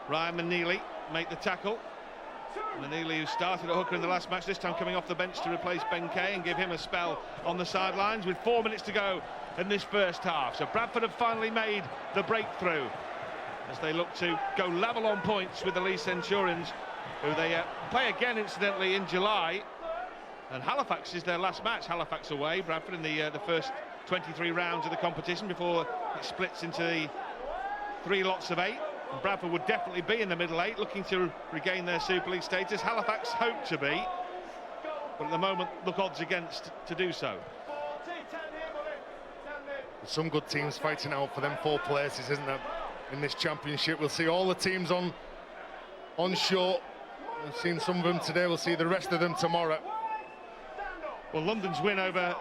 Ryan Manili make the tackle. Manili, who started at hooker in the last match, this time coming off the bench to replace Ben Kay and give him a spell on the sidelines with 4 minutes to go in this first half. So Bradford have finally made the breakthrough as they look to go level on points with the Lee Centurions, who they play again, incidentally, in July. And Halifax is their last match. Halifax away, Bradford in the first 23 rounds of the competition before it splits into the 3 lots of 8. And Bradford would definitely be in the middle 8, looking to regain their Super League status. Halifax hope to be, but at the moment look odds against to do so.
Some good teams fighting out for them 4 places, isn't there, in this championship? We'll see all the teams on shore. We've seen some of them today, we'll see the rest of them tomorrow.
Well, London's win over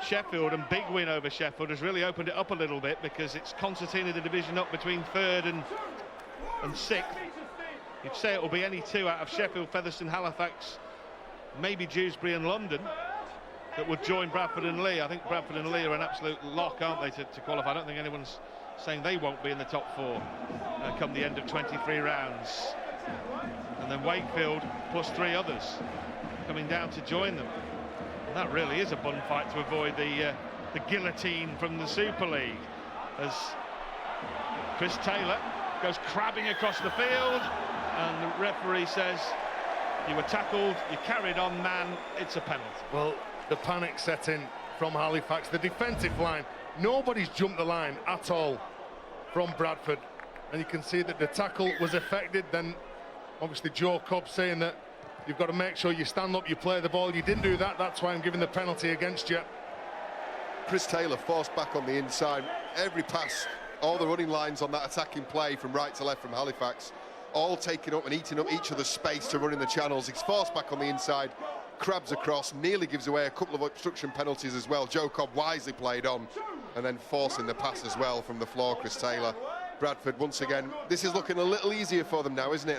Sheffield, and big win over Sheffield, has really opened it up a little bit, because it's concertina the division up between 3rd and 6th. You'd say it will be any 2 out of Sheffield, Featherstone, Halifax, maybe Dewsbury and London. that would join Bradford and Lee. I think Bradford and Lee are an absolute lock, aren't they, to qualify. I don't think anyone's saying they won't be in the top 4 come the end of 23 rounds. And then Wakefield plus 3 others coming down to join them. And that really is a bun fight to avoid the guillotine from the Super League, as Chris Taylor goes crabbing across the field, and the referee says, you were tackled, you carried on, man, it's a penalty.
Well, the panic set in from Halifax. The defensive line, nobody's jumped the line at all from Bradford, and you can see that the tackle was affected. Then obviously Joe Cobb saying that you've got to make sure you stand up, you play the ball. You didn't do that, that's why I'm giving the penalty against you.
Chris Taylor forced back on the inside. Every pass, all the running lines on that attacking play from right to left from Halifax, all taking up and eating up each other's space to run in the channels. He's forced back on the inside, crabs across, nearly gives away a couple of obstruction penalties as well. Joe Cobb wisely played on, and then forcing the pass as well from the floor, Chris Taylor. Bradford, once again, this is looking a little easier for them now, isn't it?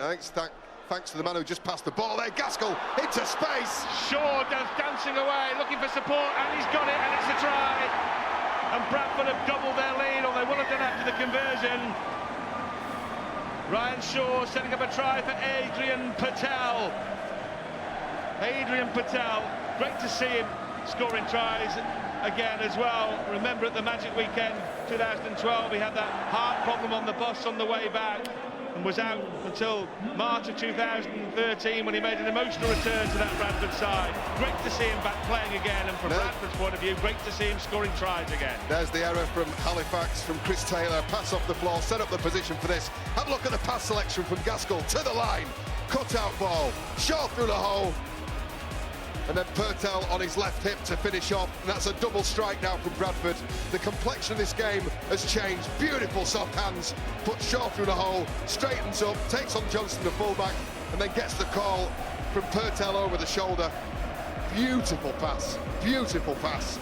Thanks to the man who just passed the ball there. Gaskell into space.
Shaw dancing away, looking for support, and he's got it, and it's a try. And Bradford have doubled their lead, or they will have done after the conversion. Ryan Shaw setting up a try for Adrian Patel. Adrian Patel, great to see him scoring tries again as well. Remember at the Magic Weekend 2012, he had that heart problem on the bus on the way back, and was out until March of 2013 when he made an emotional return to that Bradford side. Great to see him back playing again, and from Bradford's point of view, great to see him scoring tries again.
There's the error from Halifax, from Chris Taylor. Pass off the floor, set up the position for this. Have a look at the pass selection from Gaskell to the line. Cut out ball, Shaw through the hole. And then Purtell on his left hip to finish off. And that's a double strike now from Bradford. The complexion of this game has changed. Beautiful soft hands. Puts Shaw through the hole, straightens up, takes on Johnson, the fullback, and then gets the call from Purtell over the shoulder. Beautiful pass. Beautiful pass.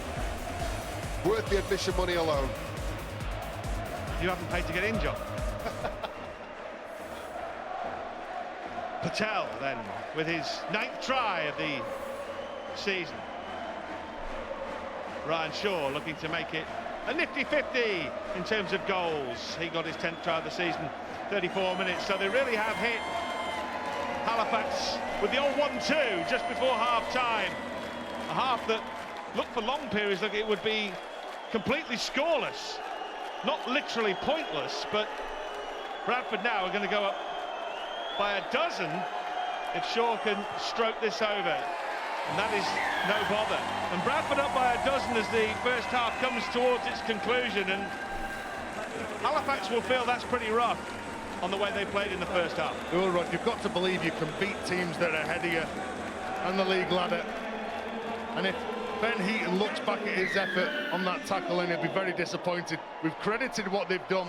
Worth the admission money alone.
You haven't paid to get in, John. Patel then with his 9th try of the season. Ryan Shaw looking to make it a nifty 50 in terms of goals. He got his 10th try of the season, 34 minutes. So they really have hit Halifax with the old 1-2 just before half-time. A half that looked for long periods like it would be completely scoreless. Not literally pointless, but Bradford now are going to go up by a dozen if Shaw can stroke this over. And that is no bother. And Bradford up by a dozen as the first half comes towards its conclusion, and Halifax will feel that's pretty rough on the way they played in the first half.
Well, Rod, you've got to believe you can beat teams that are ahead of you and the league ladder. And if Ben Heaton looks back at his effort on that tackle, and he'll be very disappointed. We've credited what they've done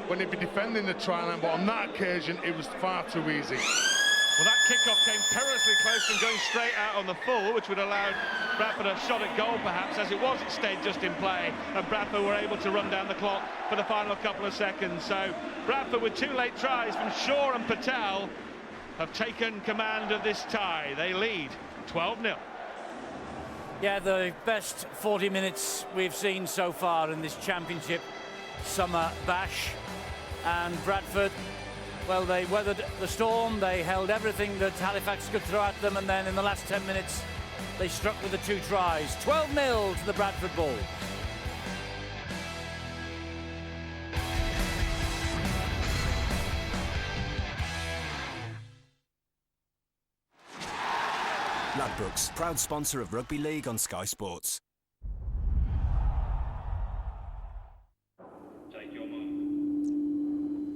when they'd be defending the try line, but on that occasion it was far too easy.
Well, that kickoff came perilously close from going straight out on the full, which would allow Bradford a shot at goal perhaps. As it was, it stayed just in play, and Bradford were able to run down the clock for the final couple of seconds. So Bradford, with 2 late tries from Shaw and Patel, have taken command of this tie. They lead 12-0.
Yeah, the best 40 minutes we've seen so far in this championship summer bash. And Bradford, well, they weathered the storm, they held everything that Halifax could throw at them, and then in the last 10 minutes they struck with the 2 tries. 12-0 to the Bradford Bulls.
Ladbrokes, proud sponsor of Rugby League on Sky Sports.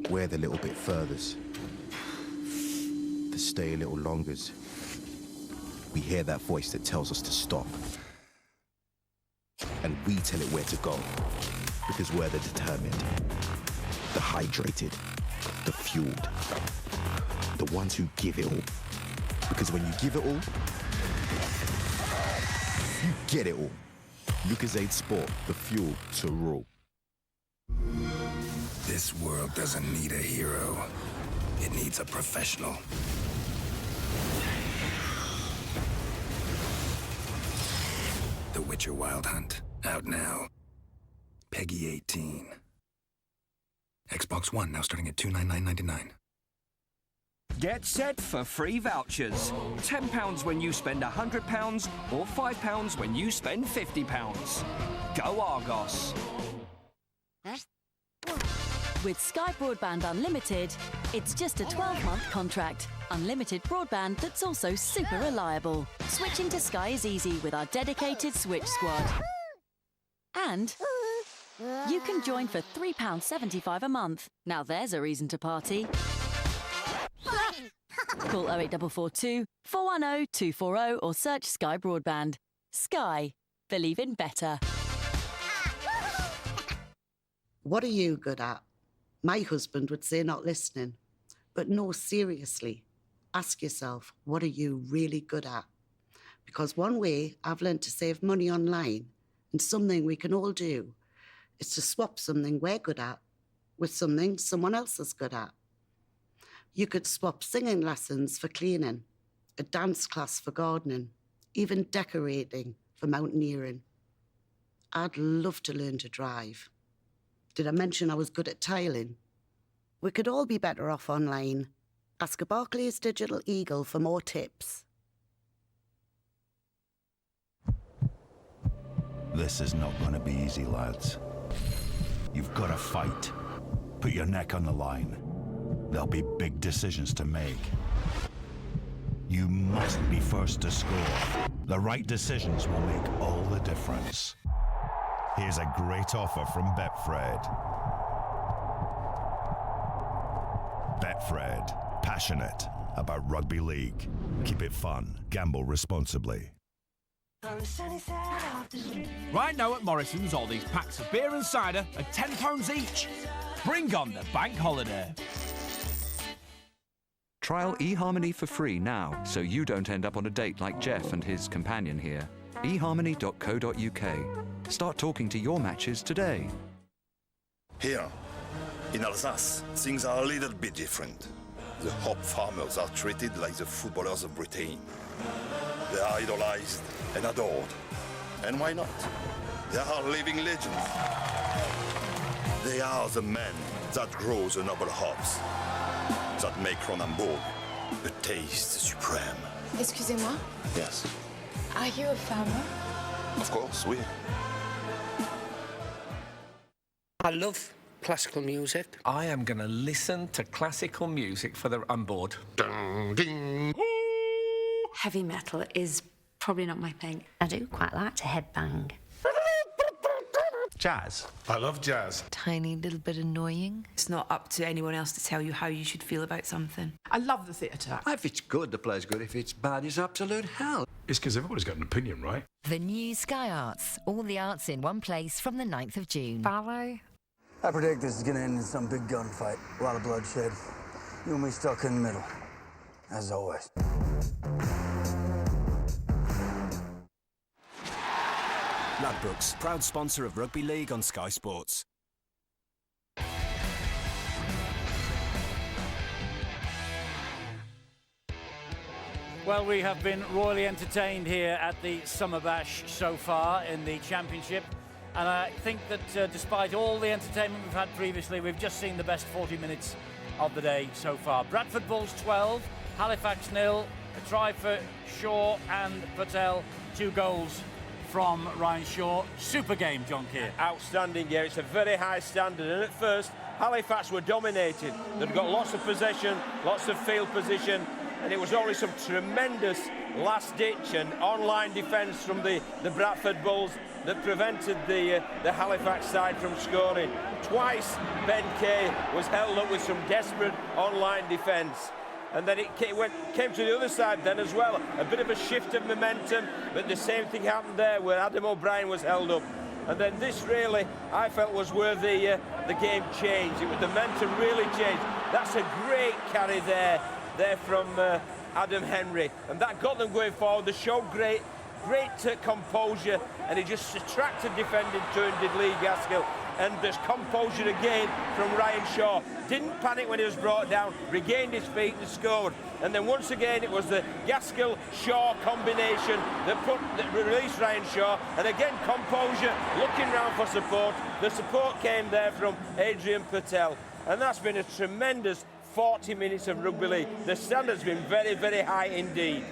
We're the little bit furthers, the stay a little longers. We hear that voice that tells us to stop, and we tell it where to go, because we're the determined, the hydrated, the fueled, the ones who give it all. Because when you give it all, you get it all. Lucozade Sport, the fuel to rule.
This world doesn't need a hero. It needs a professional. The Witcher Wild Hunt. Out now. Peggy 18. Xbox One now starting at $299.99.
Get set for free vouchers. £10 when you spend £100 or £5 when you spend £50. Go Argos.
With Sky Broadband Unlimited, it's just a 12-month contract. Unlimited broadband that's also super reliable. Switching to Sky is easy with our dedicated Switch Squad. And you can join for £3.75 a month. Now there's a reason to party. Call 08442 410 240 or search Sky Broadband. Sky. Believe in better.
What are you good at? My husband would say not listening. But no, seriously, ask yourself, what are you really good at? Because one way I've learned to save money online, and something we can all do, is to swap something we're good at with something someone else is good at. You could swap singing lessons for cleaning, a dance class for gardening, even decorating for mountaineering. I'd love to learn to drive. Did I mention I was good at tiling? We could all be better off online. Ask a Barclays Digital Eagle for more tips.
This is not going to be easy, lads. You've got to fight. Put your neck on the line. There'll be big decisions to make. You must be first to score. The right decisions will make all the difference. Here's a great offer from Betfred. Betfred, passionate about rugby league. Keep it fun. Gamble responsibly.
Right now at Morrison's, all these packs of beer and cider are £10 each. Bring on the bank holiday.
Trial eHarmony for free now, so you don't end up on a date like Jeff and his companion here. eHarmony.co.uk. Start talking to your matches today.
Here, in Alsace, things are a little bit different. The hop farmers are treated like the footballers of Britain. They are idolized and adored. And why not? They are living legends. They are the men that grow the noble hops, that make Cronenbourg a taste supreme.
Excusez-moi?
Yes.
Are you a farmer?
Of course, oui.
I love classical music.
I am going to listen to classical music for the... I'm bored.
Heavy metal is probably not my thing.
I do quite like to headbang.
Jazz. I love jazz.
Tiny little bit annoying.
It's not up to anyone else to tell you how you should feel about something.
I love the theatre.
If it's good, the play's good. If it's bad, it's absolute hell.
It's because everybody's got an opinion, right?
The new Sky Arts. All the arts in one place from the 9th of June.
Ballet. I predict this is going to end in some big gunfight. A lot of bloodshed. You and me stuck in the middle. As always.
Ladbrokes, proud sponsor of Rugby League on Sky Sports.
Well, we have been royally entertained here at the Summer Bash so far in the Championship. And I think that despite all the entertainment we've had previously, we've just seen the best 40 minutes of the day so far. Bradford Bulls 12, Halifax 0, a try for Shaw and Patel, 2 goals from Ryan Shaw. Super game, John Keir.
Outstanding, yeah, it's a very high standard, and at first Halifax were dominated. They'd got lots of possession, lots of field position, and it was only some tremendous last-ditch and online defence from the Bradford Bulls that prevented the Halifax side from scoring. Twice Ben Kay was held up with some desperate online defence. And then it came to the other side then as well. A bit of a shift of momentum, but the same thing happened there where Adam O'Brien was held up. And then this really, I felt, was where the game changed. The momentum really changed. That's a great carry there from Adam Henry. And that got them going forward. They showed great composure, and he just attracted defending to him, did Lee Gaskill. and there's composure again from Ryan Shaw. Didn't panic when he was brought down, regained his feet and scored. And then once again, it was the Gaskell-Shaw combination that released Ryan Shaw. And again, composure, looking round for support. The support came there from Adrian Patel. And that's been a tremendous 40 minutes of rugby league. The standard's been very, very high indeed.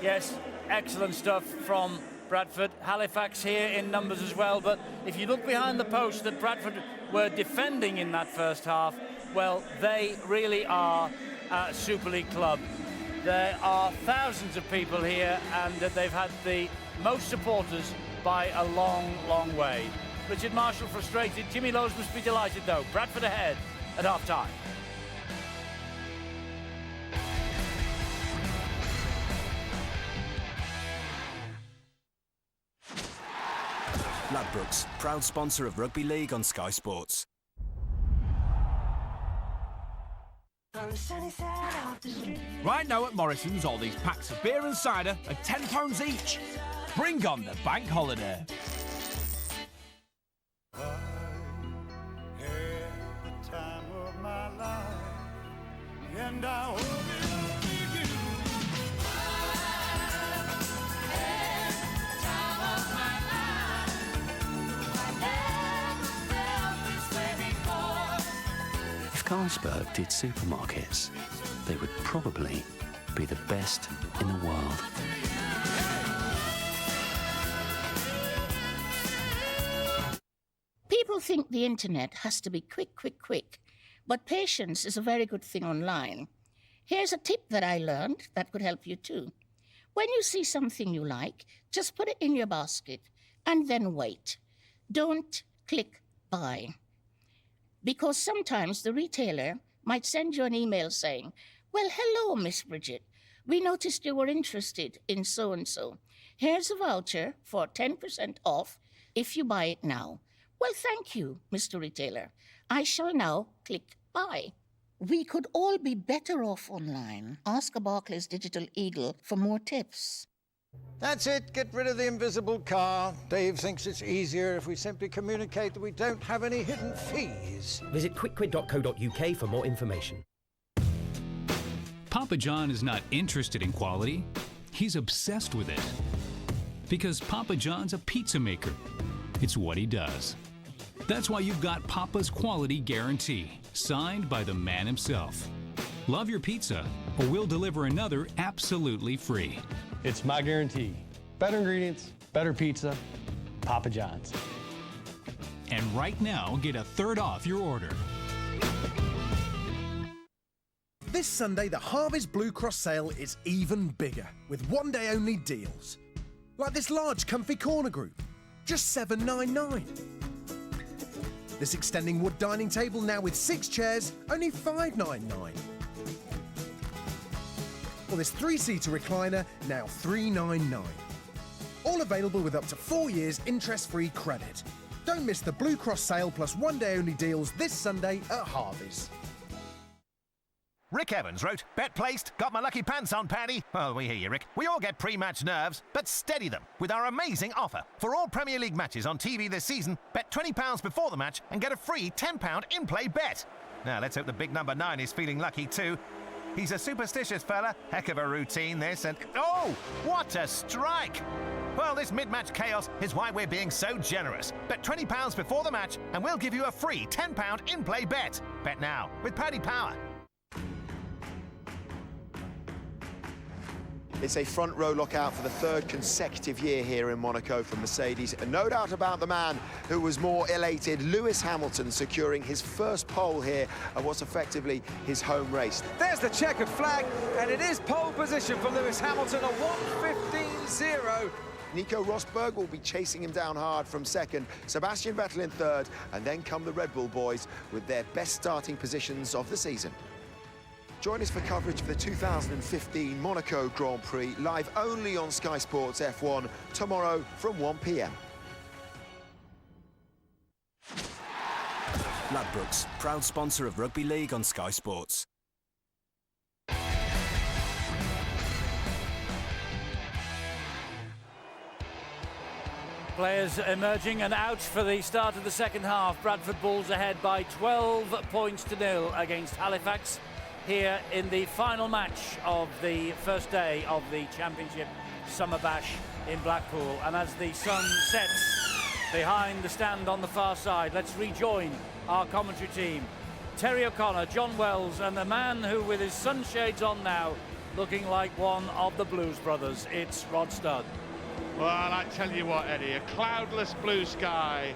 Yes, excellent stuff from Bradford. Halifax here in numbers as well, but if you look behind the post that Bradford were defending in that first half, well, they really are a Super League club. There are thousands of people here, and they've had the most supporters by a long, long way. Richard Marshall frustrated. Jimmy Lowes must be delighted, though. Bradford ahead at half-time.
Ladbrokes, proud sponsor of Rugby League on Sky Sports.
Right now at Morrison's, all these packs of beer and cider are £10 each. Bring on the bank holiday.
And I hope it'll be you. Time of my life. I never felt this way before.
If Carlsberg did supermarkets, they would probably be the best in the world.
People think the internet has to be quick, quick, quick. But patience is a very good thing online. Here's a tip that I learned that could help you too. When you see something you like, just put it in your basket and then wait. Don't click buy. Because sometimes the retailer might send you an email saying, well, hello, Miss Bridget. We noticed you were interested in so-and-so. Here's a voucher for 10% off if you buy it now. Well, thank you, Mr. Retailer. I shall now click buy. We could all be better off online. Ask a Barclays Digital Eagle for more tips.
That's it. Get rid of the invisible car. Dave thinks it's easier if we simply communicate that we don't have any hidden fees.
Visit quickquid.co.uk for more information.
Papa John is not interested in quality. He's obsessed with it. Because Papa John's a pizza maker. It's what he does. That's why you've got Papa's Quality Guarantee, signed by the man himself. Love your pizza, or we'll deliver another absolutely free.
It's my guarantee. Better ingredients, better pizza, Papa John's.
And right now, get a third off your order.
This Sunday, the Harvey's Blue Cross sale is even bigger, with one-day-only deals. Like this large comfy corner group, just $7.99. This extending wood dining table now with 6 chairs, only $5.99. Or this 3-seater recliner, now $3.99. All available with up to 4 years interest-free credit. Don't miss the Blue Cross sale plus one-day-only deals this Sunday at Harvey's.
Rick Evans wrote, bet placed, got my lucky pants on, Paddy. Well, we hear you, Rick. We all get pre-match nerves, but steady them with our amazing offer. For all Premier League matches on TV this season, bet £20 before the match and get a free £10 in-play bet. Now, let's hope the big number 9 is feeling lucky too. He's a superstitious fella. Heck of a routine, this, and... oh, what a strike! Well, this mid-match chaos is why we're being so generous. Bet £20 before the match and we'll give you a free £10 in-play bet. Bet now with Paddy Power.
It's a front row lockout for the 3rd consecutive year here in Monaco from Mercedes. And no doubt about the man who was more elated, Lewis Hamilton, securing his first pole here at what's effectively his home race.
There's the checkered flag, and it is pole position for Lewis Hamilton, a 1:15.0.
Nico Rosberg will be chasing him down hard from 2nd, Sebastian Vettel in 3rd, and then come the Red Bull boys with their best starting positions of the season. Join us for coverage of the 2015 Monaco Grand Prix, live only on Sky Sports F1 tomorrow from 1 p.m.
Ladbrokes, proud sponsor of Rugby League on Sky Sports.
Players emerging and out for the start of the second half. Bradford Bulls ahead by 12 points to 0 against Halifax here in the final match of the first day of the Championship Summer Bash in Blackpool. And as the sun sets behind the stand on the far side, let's rejoin our commentary team. Terry O'Connor, John Wells, and the man who, with his sunshades on now, looking like one of the Blues Brothers, it's Rod Studd.
Well, I tell you what, Eddie, a cloudless blue sky,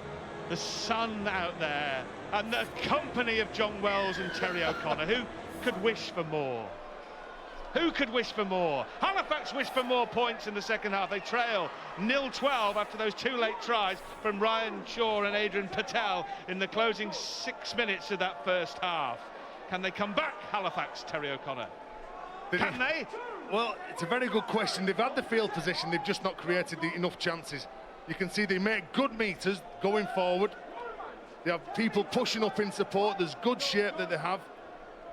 the sun out there, and the company of John Wells and Terry O'Connor. Who could wish for more? Who could wish for more? Halifax wished for more points in the second half. They trail 0-12 after those 2 late tries from Ryan Shaw and Adrian Patel in the closing 6 minutes of that first half. Can they come back, Halifax, Terry O'Connor? Can they?
Well, it's a very good question. They've had the field position, they've just not created enough chances. You can see they make good meters going forward. They have people pushing up in support. There's good shape that they have.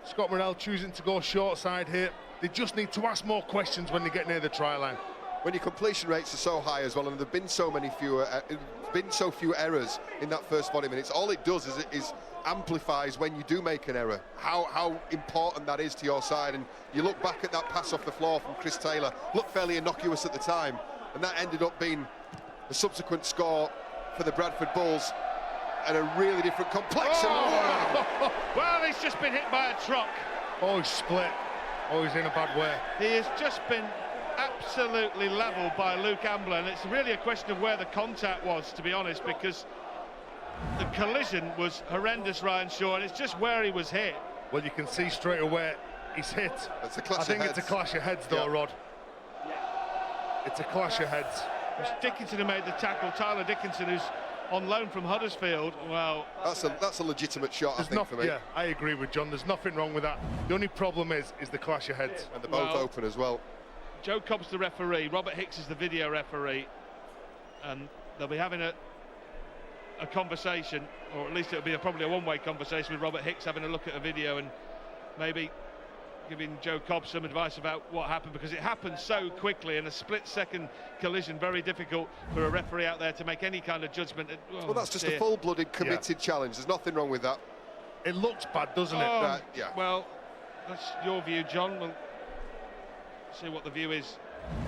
Scott Morrell choosing to go short side here. They just need to ask more questions when they get near the try line.
When your completion rates are so high as well, and there've been so few errors in that first 40 minutes, all it does is it amplifies when you do make an error, how important that is to your side. And you look back at that pass off the floor from Chris Taylor, looked fairly innocuous at the time, and that ended up being the subsequent score for the Bradford Bulls and a really different complexion.
Oh. Well, he's just been hit by a truck.
Oh, he's split. Oh, he's in a bad way.
He has just been absolutely levelled by Luke Ambler, and it's really a question of where the contact was, to be honest, because the collision was horrendous, Ryan Shaw, and it's just where he was hit.
Well, you can see straight away he's hit.
It's a clash
I think it's a clash of heads, though, Rod. It's a clash of heads.
It was Dickinson who made the tackle. Tyler Dickinson, who's on loan from Huddersfield. Well,
that's a legitimate shot, I think, for me.
Yeah, I agree with John. There's nothing wrong with that. The only problem is the clash of heads.
And they're both open as well.
Joe Cobb's the referee. Robert Hicks is the video referee, and they'll be having a conversation, or at least it'll be probably a one-way conversation with Robert Hicks having a look at a video and maybe giving Joe Cobb some advice about what happened, because it happened so quickly in a split-second collision. Very difficult for a referee out there to make any kind of judgment.
Well, that's just a full-blooded, committed challenge. There's nothing wrong with that.
It looks bad, doesn't it?
Yeah.
Well, that's your view, John. We'll see what the view is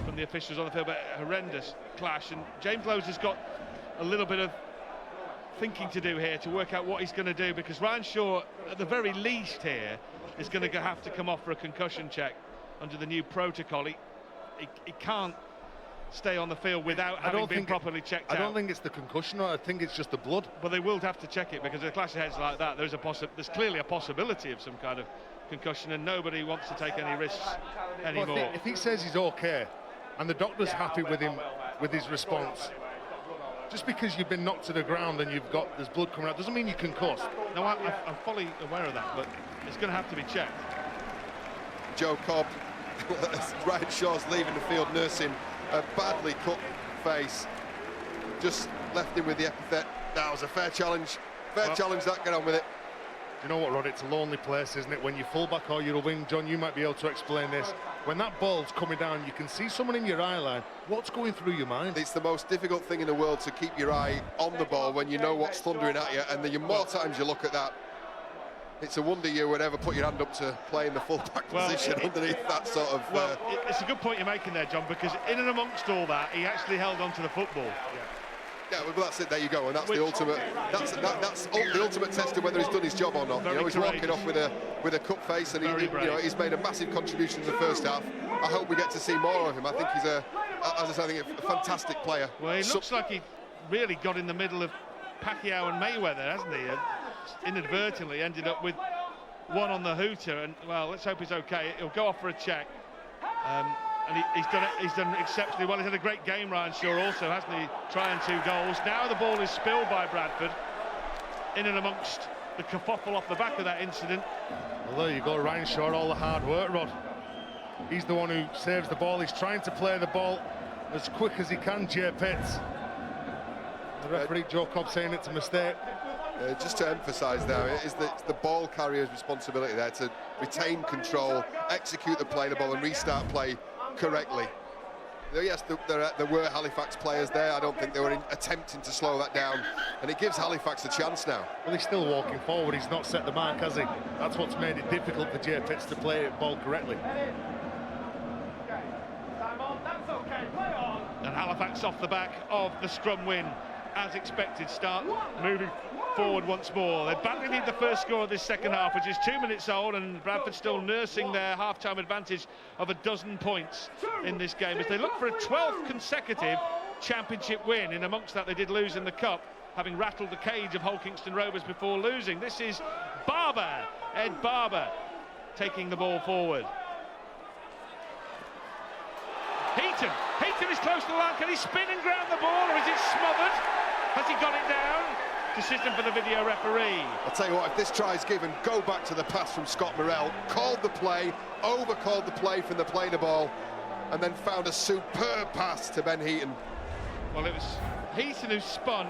from the officials on the field, but horrendous clash. And James Lowe's has got a little bit of thinking to do here to work out what he's going to do, because Ryan Shaw, at the very least here, is going to have to come off for a concussion check under the new protocol. He can't stay on the field without having been properly checked out.
I don't think it's the concussion, I think it's just the blood.
But they will have to check it, because a clash of heads like that, there's clearly a possibility of some kind of concussion, and nobody wants to take any risks anymore.
Well, if he says he's okay and the doctor's happy with him, with his response, just because you've been knocked to the ground and there's blood coming out doesn't mean you concussed.
No, I'm fully aware of that, but it's going to have to be checked.
Joe Cobb, Ryan Shaw's leaving the field nursing a badly cut face, just left him with the epithet. That was a fair challenge. Challenge that, get on with it.
Do you know what, Rod? It's a lonely place, isn't it? When you're fullback or you're a wing, John, you might be able to explain this. When that ball's coming down, you can see someone in your eye line. What's going through your mind?
It's the most difficult thing in the world to keep your eye on the ball when you know what's thundering at you, and the more times you look at that, it's a wonder you would ever put your hand up to play in the fullback position underneath that sort of...
Well, it's a good point you're making there, John, because in and amongst all that, he actually held on to the football.
Yeah, well, that's it. There you go, and that's the ultimate. That's the ultimate test of whether he's done his job or not. He's walking off with a cut face, and he's made a massive contribution in the first half. I hope we get to see more of him. I think he's as I say, I think a fantastic player.
Well, he looks like he really got in the middle of Pacquiao and Mayweather, hasn't he? And inadvertently ended up with one on the hooter, and well, let's hope he's okay. He'll go off for a check. And he's done exceptionally well. He's had a great game, Ryan Shaw, also, hasn't he? Trying 2 goals. Now the ball is spilled by Bradford in and amongst the kerfuffle off the back of that incident.
Well, there you go, Ryan Shaw, all the hard work, Rod. He's the one who saves the ball. He's trying to play the ball as quick as he can, Jay Pitts. The referee, Joe Cobb, saying it's a mistake.
Just to emphasise there, it's the ball carrier's responsibility there to retain control, execute the play, and restart play correctly.
Yes, there were Halifax players there. I don't think they were attempting to slow that down, and it gives Halifax a chance now.
Well, he's still walking forward. He's not set the mark, has he? That's what's made it difficult for Jay Pitts to play the ball correctly.
And Halifax off the back of the scrum win, as expected, start moving forward once more. They badly need the first score of this second half, which is 2 minutes old, and Bradford still nursing their half-time advantage of 12 points in this game as they look for a 12th consecutive championship win. In amongst that, they did lose in the cup, having rattled the cage of Hull Kingston Rovers before losing. This is Barber, Ed Barber, taking the ball forward. Heaton is close to the line. Can he spin and ground the ball, or is it smothered? Has he got it down? Decision for the video referee.
I'll tell you what, if this try is given, go back to the pass from Scott Morrell. Called the play, over-called the play from the play the ball, and then found a superb pass to Ben Heaton.
Well, it was Heaton who spun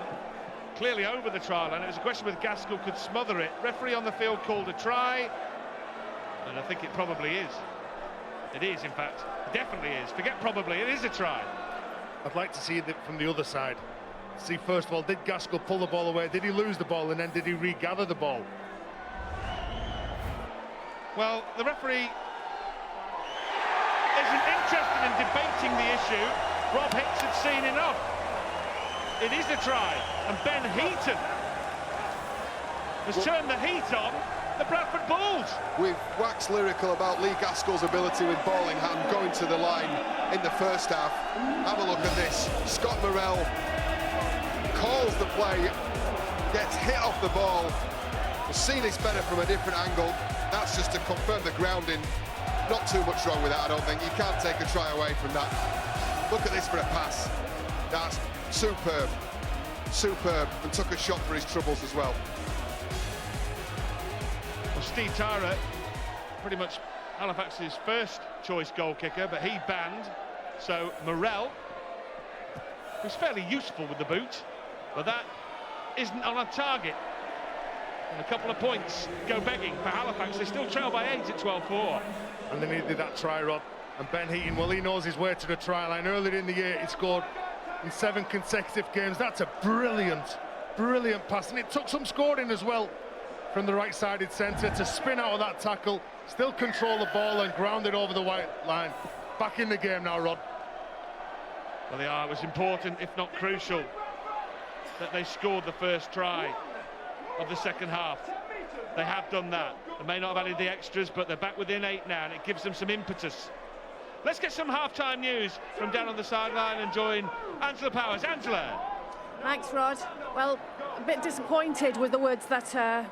clearly over the try line. It was a question whether Gaskell could smother it. Referee on the field called a try, and I think it probably is. It is, in fact. It definitely is. Forget probably, it is a try.
I'd like to see it from the other side. See, first of all, did Gaskell pull the ball away? Did he lose the ball, and then did he regather the ball?
Well, the referee isn't interested in debating the issue. Rob Hicks had seen enough. It is a try, and Ben Heaton has turned the heat on the Bradford Bulls.
We've waxed lyrical about Lee Gaskell's ability with ball in hand going to the line in the first half. Have a look at this. Scott Morrell calls the play, gets hit off the ball. We've seen this better from a different angle. That's just to confirm the grounding. Not too much wrong with that, I don't think. You can't take a try away from that. Look at this for a pass. That's superb. Superb. And took a shot for his troubles as well.
Well, Steve Tyra, pretty much Halifax's first choice goal kicker, but he banned. So Morrell, who's fairly useful with the boot, but that isn't on a target. And a couple of points go begging for Halifax. They still trail by 8 at 12-4.
And they needed that try, Rod. And Ben Heaton, well, he knows his way to the try line. Earlier in the year, he scored in 7 consecutive games. That's a brilliant, brilliant pass. And it took some scoring as well from the right-sided centre to spin out of that tackle, still control the ball and ground it over the white line. Back in the game now, Rod.
Well, they are. It was important, if not crucial, that they scored the first try of the second half. They have done that. They may not have added the extras, but they're back within 8 now, and it gives them some impetus. Let's get some half-time news from down on the sideline and join Angela Powers. Angela.
Thanks, Rod. Well, a bit disappointed with the words that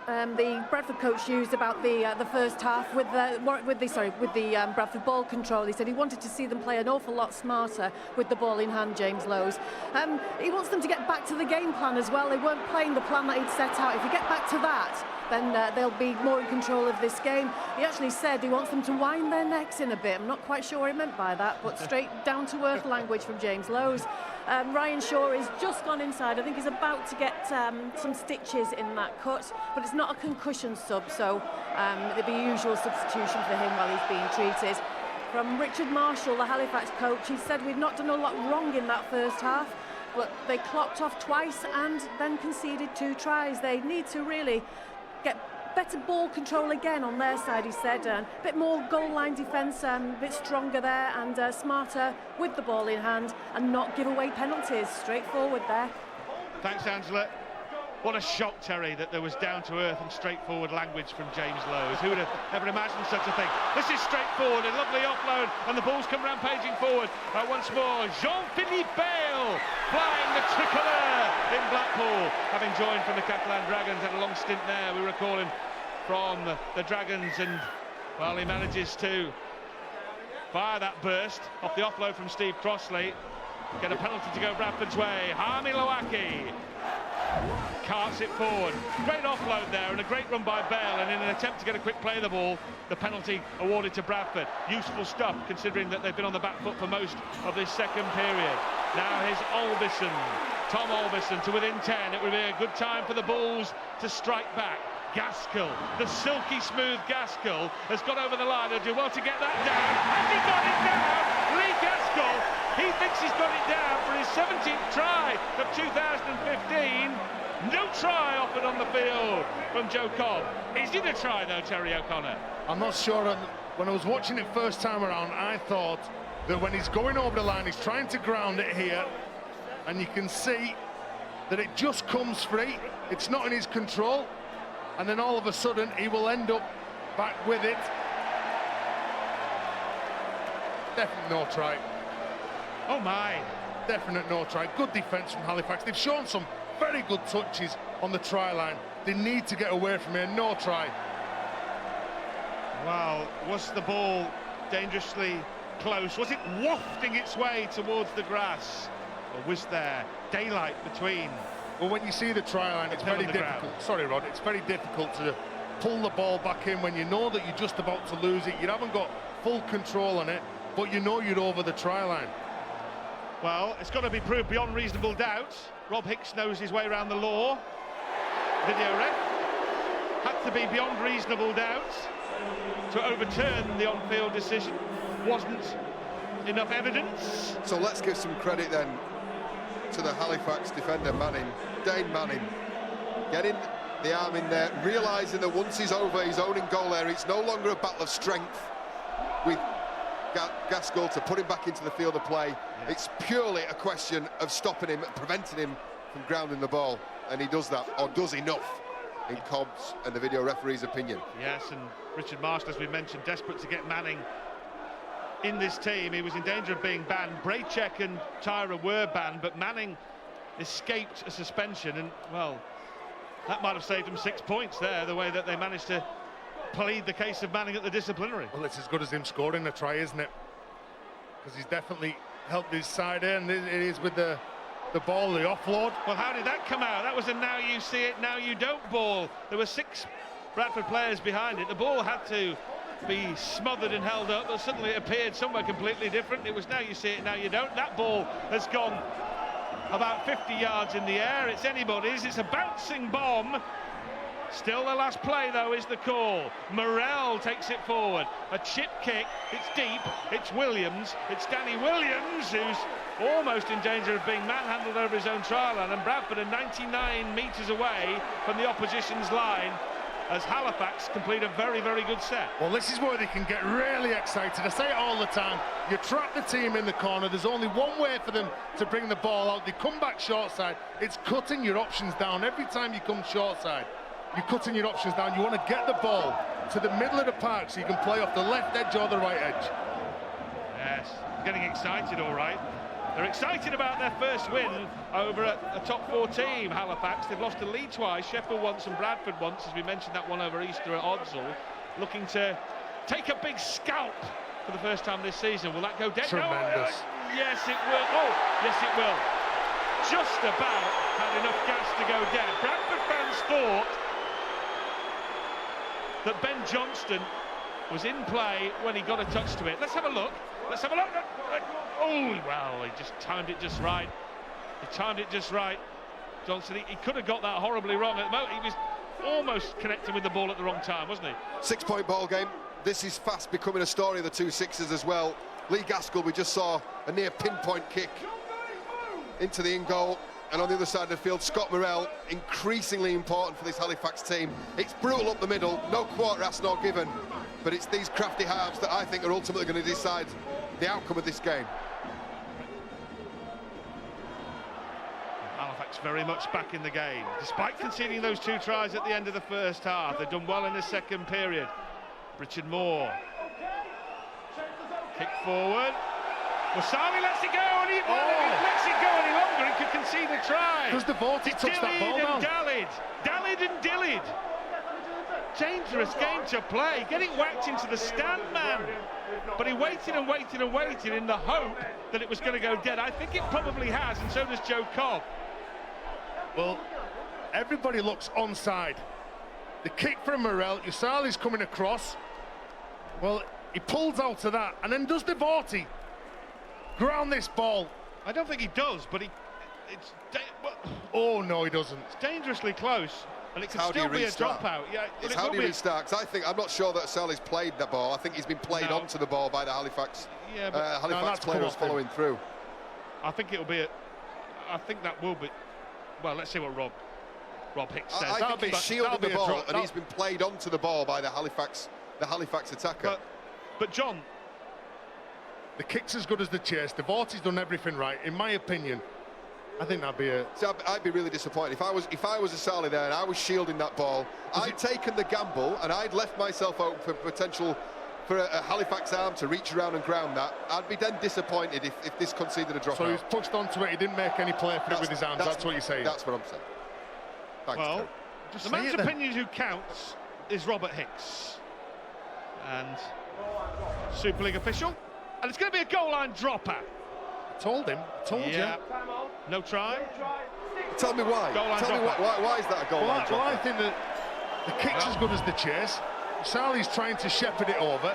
the Bradford coach used about the first half with the Bradford ball control. He said he wanted to see them play an awful lot smarter with the ball in hand, James Lowes. He wants them to get back to the game plan as well. They weren't playing the plan that he'd set out. If you get back to that, then they'll be more in control of this game. He actually said he wants them to wind their necks in a bit. I'm not quite sure what he meant by that, but straight down-to-earth language from James Lowes. Ryan Shaw is just gone inside. I think he's about to get some stitches in that cut, but it's not a concussion sub, so there'll be a usual substitution for him while he's being treated. From Richard Marshall, the Halifax coach, he said we've not done a lot wrong in that first half, but they clocked off twice and then conceded 2 tries. They need to really get better ball control again on their side, he said. A bit more goal line defence, a bit stronger there and smarter with the ball in hand and not give away penalties. Straightforward there.
Thanks, Angela. What a shock, Terry, that there was down-to-earth and straightforward language from James Lowes. Who would have ever imagined such a thing? This is straightforward, a lovely offload, and the ball's come rampaging forward. Once more, Jean-Philippe Bale flying the tricolour in Blackpool, having joined from the Catalan Dragons. Had a long stint there, we recall him from the Dragons, and, well, he manages to fire that burst off the offload from Steve Crossley. Get a penalty to go Bradford's way. Hami Lowacki carts it forward. Great offload there and a great run by Bale, and in an attempt to get a quick play of the ball, the penalty awarded to Bradford. Useful stuff, considering that they've been on the back foot for most of this second period. Now here's Albison, Tom Albison, to within 10. It would be a good time for the Bulls to strike back. Gaskell, the silky smooth Gaskell, has got over the line. He'll do well to get that down. Has he got it down? Lee Gaskell, he thinks he's got it down for his 17th try of 2015. No try offered on the field from Joe Cobb. Is it a try though, Terry O'Connor?
I'm not sure. When I was watching it first time around, I thought that when he's going over the line, he's trying to ground it here, and you can see that it just comes free. It's not in his control, and then all of a sudden he will end up back with it. Definitely no try.
Oh my.
Definite no try. Good defence from Halifax. They've shown some very good touches on the try line. They need to get away from here. No try.
Wow, was the ball dangerously close? Was it wafting its way towards the grass? Or was there daylight between?
Well, when you see the try line, it's very difficult. Sorry, Rod, it's very difficult to pull the ball back in when you know that you're just about to lose it. You haven't got full control on it, but you know you're over the try line.
Well, it's got to be proved beyond reasonable doubt. Rob Hicks knows his way around the law. Video ref. Had to be beyond reasonable doubt to overturn the on-field decision. Wasn't enough evidence.
So let's give some credit then to the Halifax defender Manning, Dane Manning, getting the arm in there, realising that once he's over his own in goal area, it's no longer a battle of strength with Gaskell to put him back into the field of play. Yeah. It's purely a question of stopping him, preventing him from grounding the ball, and he does that, or does enough, in Cobb's and the video referee's opinion.
Yes, and Richard Marshall, as we mentioned, desperate to get Manning in this team. He was in danger of being banned. Braychek and Tyra were banned, but Manning escaped a suspension, and well, that might have saved him 6 points there, the way that they managed to plead the case of Manning at the disciplinary.
Well, it's as good as him scoring a try, isn't it? Because he's definitely helped his side in. It is with the ball, the offload.
Well, how did that come out? That was a now you see it, now you don't ball. There were 6 Bradford players behind it. The ball had to be smothered and held up, but suddenly it appeared somewhere completely different. It was now you see it, now you don't. That ball has gone about 50 yards in the air. It's anybody's. It's a bouncing bomb. Still the last play, though, is the call. Morrell takes it forward. A chip kick. It's deep. It's Williams. It's Danny Williams, who's almost in danger of being manhandled over his own try line. And Bradford are 99 metres away from the opposition's line as Halifax complete a very, very good set.
Well, this is where they can get really excited. I say it all the time. You trap the team in the corner. There's only one way for them to bring the ball out. They come back short side. It's cutting your options down. Every time you come short side, you're cutting your options down. You want to get the ball to the middle of the park so you can play off the left edge or the right edge.
Yes, getting excited, all right. They're excited about their first win over a top 4 team, Halifax. They've lost to Leigh twice, Sheffield once and Bradford once, as we mentioned that one over Easter at Odsall. Looking to take a big scalp for the first time this season. Will that go dead?
Tremendous.
No, yes, it will. Oh, yes, it will. Just about had enough gas to go dead. Bradford fans thought that Ben Johnston was in play when he got a touch to it. Let's have a look. Let's have a look. Oh, well, he just timed it just right. He timed it just right. Johnston, he could have got that horribly wrong at the moment. He was almost connecting with the ball at the wrong time, wasn't he?
6-point ball game. This is fast becoming a story of the 2 sixes as well. Lee Gaskell, we just saw a near pinpoint kick into the in goal. And on the other side of the field, Scott Morrell, increasingly important for this Halifax team. It's brutal up the middle, no quarter asked nor given, but it's these crafty halves that I think are ultimately going to decide the outcome of this game.
Halifax very much back in the game. Despite conceding those 2 tries at the end of the first half, they've done well in the second period. Richard Moore. Kick forward. Wasami lets it go, and he lets it go any longer, he could concede a try.
Does the Vorty touch that ball down?
Dallied and dillied. Dangerous game to play, getting whacked into the stand, man. But he waited and waited and waited in the hope that it was going to go dead. I think it probably has, and so does Joe Cobb.
Well, everybody looks onside. The kick from Morrell, Usali's coming across. Well, he pulls out of that, and then does the Vorty ground this ball?
I don't think he does, but oh no, he doesn't. It's dangerously close. And it
It's
could
how do
still
you
be a
restart?
dropout. Yeah,
It's how do you restart? 'Cause I'm not sure that Sally's played the ball. I think he's been played
No.
onto the ball by the Halifax.
Yeah, but
Halifax
that's
player
come
was
off him.
following through.
I think it'll be I think that will be. Well, let's see what Rob Hicks says.
I think he's shielding the ball, and he's been played onto the ball by the Halifax attacker.
But John,
the kick's as good as the chase. Devorty's done everything right, in my opinion. I think that'd be a.
See, I'd be really disappointed if I was a Sally there and I was shielding that ball. I'd taken the gamble and I'd left myself open for potential for a Halifax arm to reach around and ground that. I'd be then disappointed if this conceded a dropout.
So he's pushed onto it. He didn't make any play for it with his arms. That's what you're saying.
That's what I'm saying. Thanks,
well,
Terry.
the man's opinion who counts is Robert Hicks, and Super League official, and it's going to be a goal line dropout.
Told you.
No try.
Tell me why.
Goal line
Tell me why is that a goal line dropout?
Well, I think that the kick's as good as the chase. Sally's trying to shepherd it over.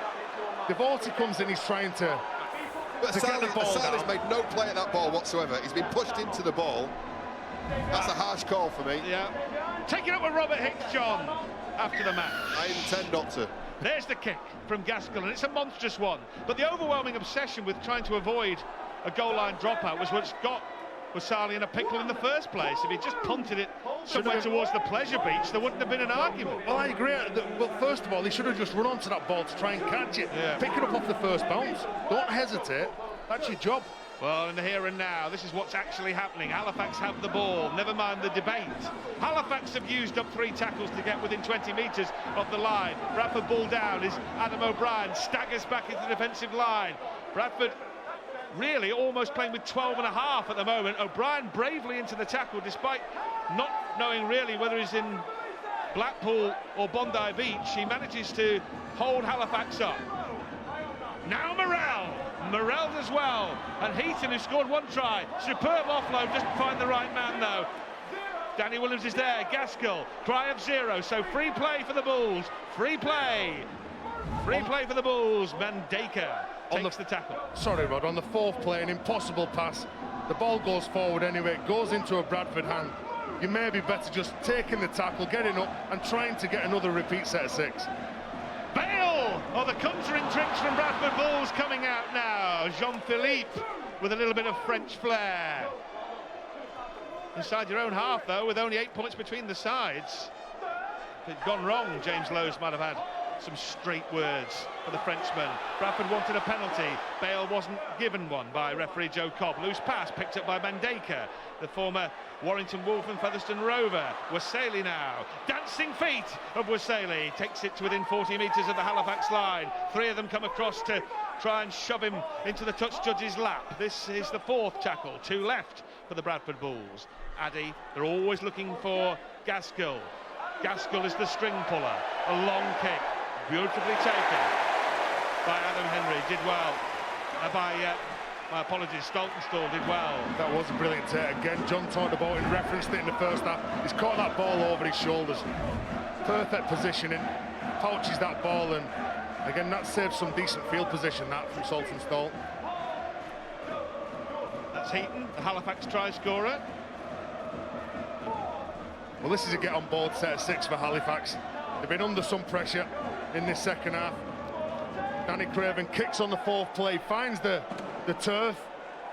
Devorty comes in, he's trying to get the ball
Sally's
down.
made no play at that ball whatsoever. He's been pushed into the ball. That's a harsh call for me.
Yeah. Take it up with Robert Hicks, John, after the match.
I intend not to.
There's the kick from Gaskell, and it's a monstrous one. But the overwhelming obsession with trying to avoid a goal line dropout was what's got Sally in a pickle in the first place. If he just punted it somewhere towards the pleasure beach, there wouldn't have been an argument.
Well, I agree. Well, first of all, he should have just run onto that ball to try and catch it.
Yeah.
Pick it up off the first bounce. Don't hesitate. That's your job.
Well, in the here and now, this is what's actually happening. Halifax have the ball, never mind the debate. Halifax have used up 3 tackles to get within 20 metres of the line. Bradford ball down is Adam O'Brien, staggers back into the defensive line. Bradford really almost playing with 12 and a half at the moment. O'Brien bravely into the tackle despite not knowing really whether he's in Blackpool or Bondi Beach. He manages to hold Halifax up. Now Morel does well, and Heaton, who scored 1 try, superb offload, doesn't find the right man though. Danny Williams is there, Gaskell, cry of 0, so free play for the Bulls, free play for the Bulls. Mandeka takes the tackle.
Sorry, Rod, on the 4th play, an impossible pass. The ball goes forward anyway, it goes into a Bradford hand. You may be better just taking the tackle, getting up and trying to get another repeat set of 6.
Bale! Oh, the conjuring tricks from Bradford Bulls coming out now. Jean-Philippe with a little bit of French flair. Inside your own half, though, with only 8 points between the sides. If it'd gone wrong, James Lowe's might have had some straight words for the Frenchman. Bradford wanted a penalty. Bale wasn't given one by referee Joe Cobb. Loose pass picked up by Mandeka, the former Warrington Wolf and Featherstone Rover. Wassaili now. Dancing feet of Wassaili. Takes it to within 40 metres of the Halifax line. 3 of them come across to try and shove him into the touch judge's lap. This is the 4th tackle. 2 left for the Bradford Bulls. Addy, they're always looking for Gaskell. Gaskell is the string puller. A long kick. Beautifully taken by Adam Henry, did well. My apologies, Stoltenstall did well.
That was a brilliant take. Again, John talked about it and referenced it in the first half. He's caught that ball over his shoulders. Perfect positioning, pouches that ball, and again, that saves some decent field position, that from Stoltenstall.
That's Heaton, the Halifax try scorer.
Well, this is a get-on-board set of 6 for Halifax. They've been under some pressure in this second half. Danny Craven kicks on the 4th play, finds the turf.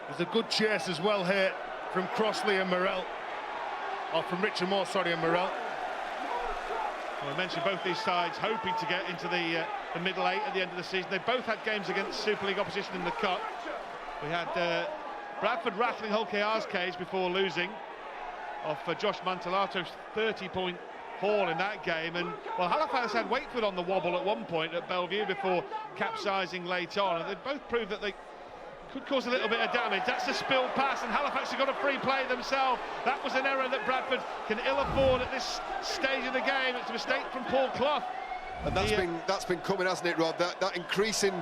There's a good chase as well here from Crossley and Morel. Or from Richard Moore, sorry, and Morel.
Well, I mentioned both these sides hoping to get into the middle 8 at the end of the season. They both had games against Super League opposition in the Cup. We had Bradford rattling Hull KR's cage before losing off Josh Mantelato's 30-point haul in that game, and well, Halifax had Wakefield on the wobble at one point at Bellevue before capsizing late on, and they both proved that they could cause a little bit of damage. That's a spilled pass, and Halifax have got a free play themselves. That was an error that Bradford can ill afford at this stage of the game. It's a mistake from Paul Clough.
And that's been coming, hasn't it, Rod? That increasing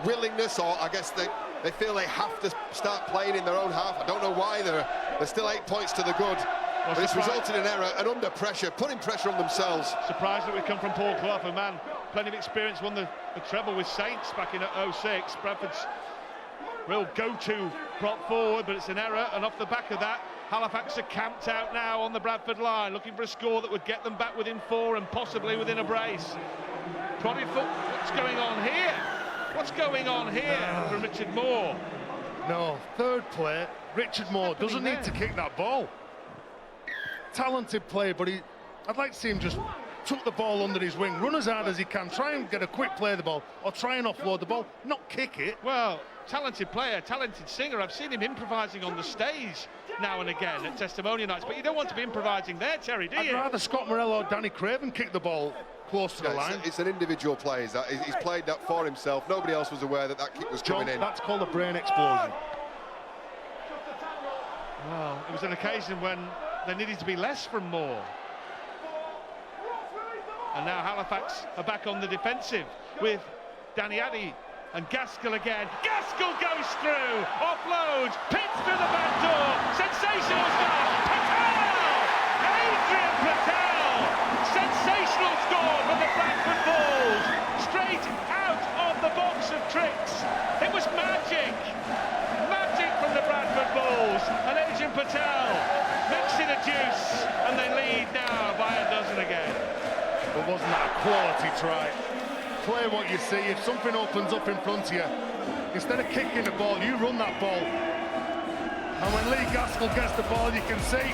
willingness, or I guess they feel they have to start playing in their own half. I don't know why. They're still 8 points to the good. Well, but it's resulted in error and under pressure, putting pressure on themselves.
Surprised that we come from Paul Clough, a man, plenty of experience, won the treble with Saints back in 06. Bradford's real go-to prop forward, but it's an error, and off the back of that, Halifax are camped out now on the Bradford line, looking for a score that would get them back within 4 and possibly within a brace. Prodded foot, what's going on here? What's going on here from Richard Moore?
No, third play, Richard Moore doesn't need to kick that ball. Talented play, but I'd like to see him just tuck the ball under his wing, run as hard as he can, try and get a quick play of the ball, or try and offload the ball, not kick it.
Well, talented player, talented singer. I've seen him improvising on the stage now and again at testimonial nights, but you don't want to be improvising there, Terry, do you?
I'd rather Scott Morell or Danny Craven kick the ball close to the line.
It's an individual play. He's played that for himself. Nobody else was aware that kick was coming in.
That's called a brain explosion.
Well, it was an occasion when there needed to be less from Moore. And now Halifax are back on the defensive with Danny Addy and Gaskell again. Gaskell goes through, offloads, pits through the back door. Sensational start. Patel! Adrian Patel! Sensational score for the Bradford Bulls. Straight out of the box of tricks. It was magic. Magic from the Bradford Bulls. And Adrian Patel mixing a juice. And they lead now by a dozen again.
But wasn't that a quality try? Play what you see. If something opens up in front of you, instead of kicking the ball, you run that ball. And when Lee Gaskell gets the ball, you can see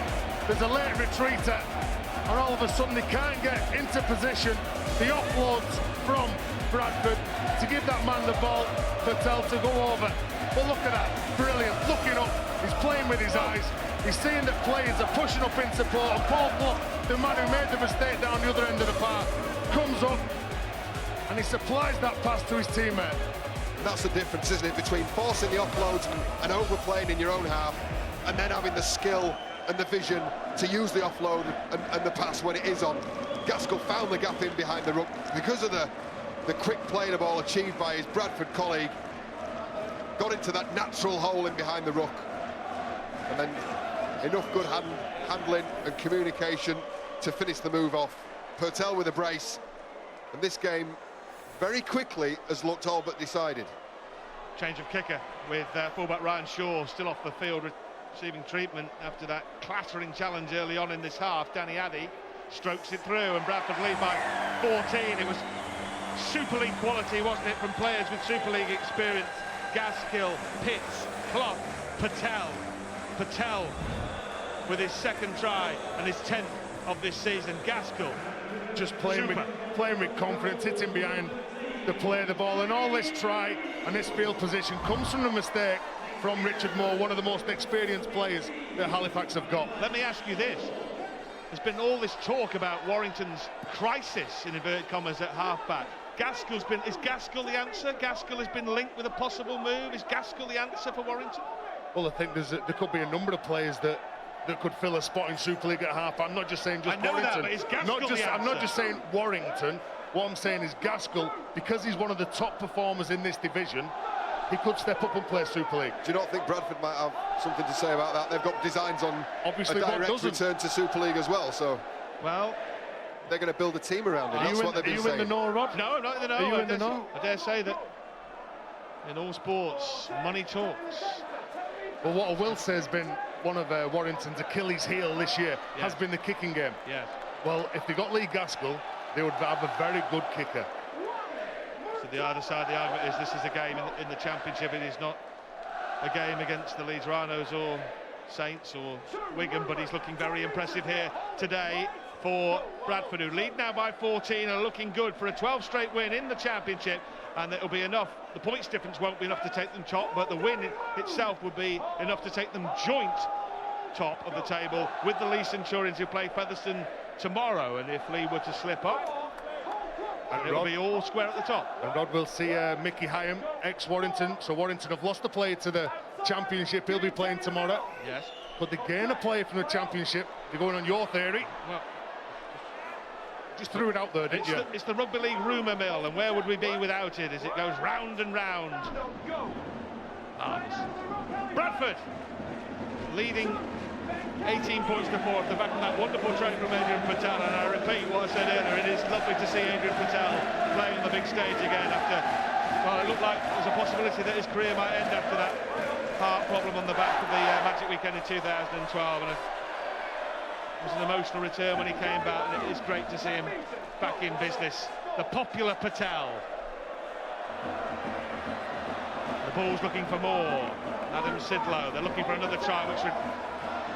there's a late retreater, and all of a sudden they can't get into position. The offloads from Bradford to give that man the ball, Patel to go over. But look at that, brilliant, looking up, he's playing with his eyes. He's seeing that players are pushing up in support, and Paul Block, the man who made the mistake down the other end of the park, comes up and he supplies that pass to his teammate.
That's the difference, isn't it, between forcing the offloads and overplaying in your own half, and then having the skill and the vision to use the offload and the pass when it is on. Gaskell found the gap in behind the ruck because of the quick play the ball achieved by his Bradford colleague. Got into that natural hole in behind the ruck, and then enough good handling and communication to finish the move off. Purtell with a brace, and this game very quickly has looked all but decided.
Change of kicker with fullback Ryan Shaw still off the field, receiving treatment after that clattering challenge early on in this half. Danny Addy strokes it through, and Bradford lead by 14. It was Super League quality, wasn't it, from players with Super League experience. Gaskill, Pitts, Clough, Patel with his second try and his 10th of this season. Gaskell
just playing with confidence, hitting behind the play of the ball, and all this try and this field position comes from a mistake from Richard Moore, one of the most experienced players that Halifax have got.
Let me ask you this. There's been all this talk about Warrington's crisis, in inverted commas, at halfback. Is Gaskell the answer? Gaskell has been linked with a possible move. Is Gaskell the answer for Warrington?
Well, I think there could be a number of players that could fill a spot in Super League at half. I'm not just saying just Warrington.
That, but is Gaskell the answer?
I'm not just saying Warrington. What I'm saying is Gaskell, because he's one of the top performers in this division, he could step up and play Super League.
Do you not think Bradford might have something to say about that? They've got designs on
obviously
a direct return to Super League as well, so...
Well...
they're going to build a team around it. That's what they've been saying.
Are you in the know, Rod?
No, I'm not in the know.
Are you in the know?
I dare say that in all sports, money talks.
Well, what I will say has been one of Warrington's Achilles' heel this year has been the kicking game.
Yes.
Well, if they got Lee Gaskell, they would have a very good kicker.
So the other side of the argument is this is a game in the Championship. It is not a game against the Leeds Rhinos or Saints or Wigan, but he's looking very impressive here today for Bradford, who lead now by 14 and are looking good for a 12th straight win in the Championship, and it'll be enough. The points difference won't be enough to take them top, but the win itself will be enough to take them joint top of the table with the Lee Centurions, who play Featherstone tomorrow. And if Lee were to slip up, it'll be all square at the top.
And Rod will see Mickey Hyam, ex-Warrington. So Warrington have lost a player to the Championship. He'll be playing tomorrow.
Yes.
But they gain a player from the Championship. They're going on your theory.
Well,
just threw it out there, didn't you?
It's the Rugby League rumour mill, and where would we be without it as it goes round and round? Bradford leading 18 points to 4 off the back of that wonderful try from Adrian Patel. And I repeat what I said earlier, it is lovely to see Adrian Patel playing on the big stage again after Well, it looked like there was a possibility that his career might end after that heart problem on the back of the Magic Weekend in 2012. And it was an emotional return when he came back, and it is great to see him back in business. The popular Patel. The Bulls looking for more. Adam Sidlow, they're looking for another try, which would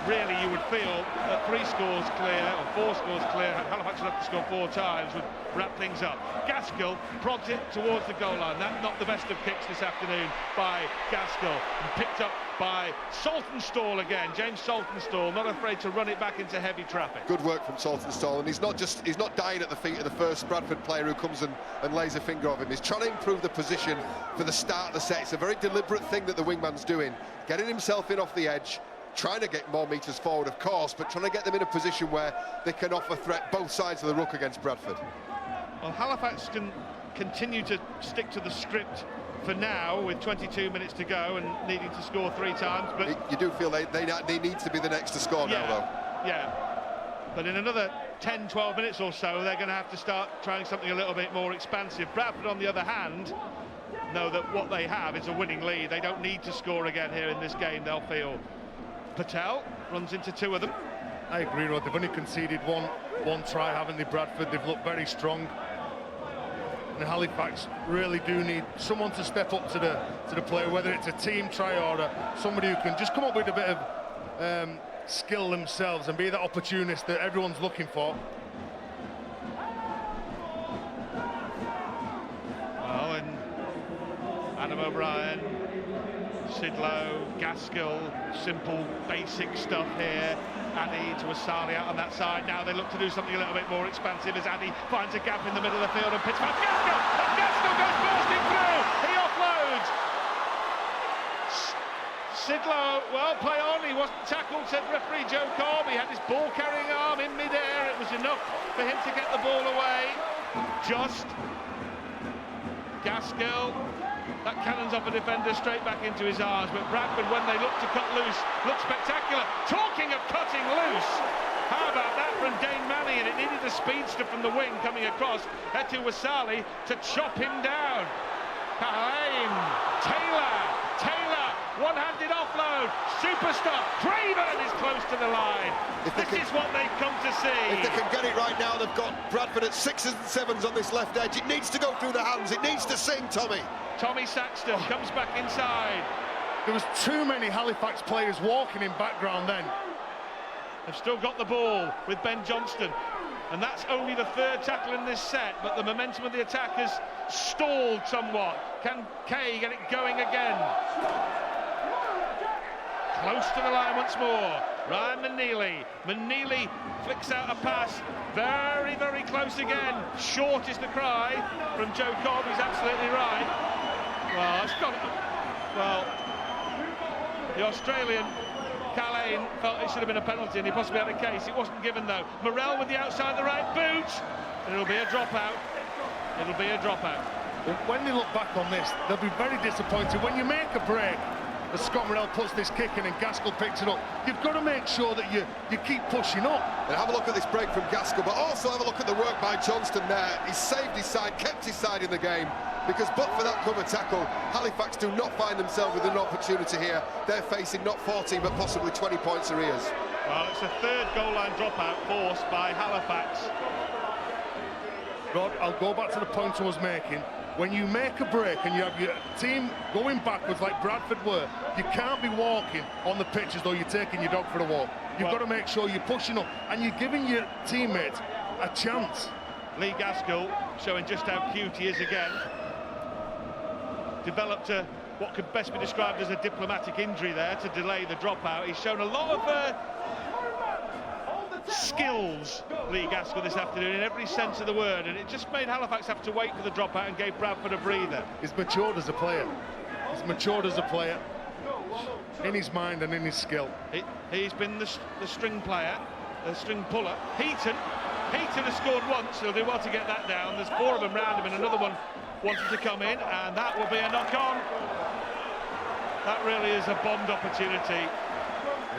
really, you would feel that 3 scores clear, or 4 scores clear, Halifax would have to score 4 times, would wrap things up. Gaskell prods it towards the goal line. That's not the best of kicks this afternoon by Gaskell. And picked up by Saltonstall again. James Saltonstall, not afraid to run it back into heavy traffic.
Good work from Saltonstall, and he's not dying at the feet of the first Bradford player who comes and lays a finger on him. He's trying to improve the position for the start of the set. It's a very deliberate thing that the wingman's doing, getting himself in off the edge, trying to get more metres forward, of course, but trying to get them in a position where they can offer threat both sides of the ruck against Bradford.
Well, Halifax can continue to stick to the script for now, with 22 minutes to go and needing to score 3 times. But
you do feel they need to be the next to score now, though.
Yeah, but in another 10-12 minutes or so, they're going to have to start trying something a little bit more expansive. Bradford, on the other hand, know that what they have is a winning lead. They don't need to score again here in this game, they'll feel. Patel runs into 2 of them.
I agree, Rod. They've only conceded one try, haven't they, Bradford? They've looked very strong. And Halifax really do need someone to step up to the play, whether it's a team try or somebody who can just come up with a bit of skill themselves and be that opportunist that everyone's looking for.
Well, and Adam O'Brien, Sidlow, Gaskell, simple, basic stuff here. Addy to Asali out on that side. Now they look to do something a little bit more expansive as Addy finds a gap in the middle of the field and pits past Gaskell! And Gaskell goes bursting through! He offloads! Sidlow, well, play on. He wasn't tackled, said referee Joe Cobb. He had his ball-carrying arm in mid-air. It was enough for him to get the ball away. Just Gaskell. That cannons off a defender straight back into his arms, but Bradford, when they look to cut loose, look spectacular. Talking of cutting loose, how about that from Dane Manny? And it needed a speedster from the wing coming across, Etu Wasali, to chop him down. Kahane, Taylor, one-handed offload, superstar, Craven is close to the line. This is what they've come to see.
If they can get it right now, they've got Bradford at 6s and 7s on this left edge. It needs to go through the hands, it needs to sing, Tommy.
Tommy Saxton comes back inside.
There was too many Halifax players walking in background then.
They've still got the ball with Ben Johnston, and that's only the 3rd tackle in this set, but the momentum of the attack has stalled somewhat. Can Kay get it going again? Close to the line once more. Ryan Manili flicks out a pass. Very, very close again. Short is the cry from Joe Cobb. He's absolutely right. Well, the Australian Kahane felt it should have been a penalty, and he possibly had a case. It wasn't given though. Morrell with the outside the right boot. It'll be a dropout. It'll be a dropout.
When they look back on this, they'll be very disappointed. When you make a break, as Scott Morrell puts this kick in and Gaskell picks it up, you've got to make sure that you keep pushing up.
And have a look at this break from Gaskell, but also have a look at the work by Johnston there. He saved his side, kept his side in the game, because but for that cover tackle, Halifax do not find themselves with an opportunity here. They're facing not 14 but possibly 20 points arrears.
Well, it's a 3rd goal line dropout forced by Halifax.
Rod, I'll go back to the point I was making. When you make a break and you have your team going backwards like Bradford were, you can't be walking on the pitch as though you're taking your dog for a walk. You've got to make sure you're pushing up and you're giving your teammates a chance.
Lee Gaskell showing just how cute he is again. Developed what could best be described as a diplomatic injury there to delay the dropout. He's shown a lot of skills, Lee Gaskell, this afternoon, in every sense of the word, and it just made Halifax have to wait for the dropout and gave Bradford a breather.
He's matured as a player. He's matured as a player in his mind and in his skill.
He's been the string player, the string puller. Heaton has scored once. He'll do well to get that down. There's 4 of them round him, and another one wanted to come in, and that will be a knock-on. That really is a bombed opportunity.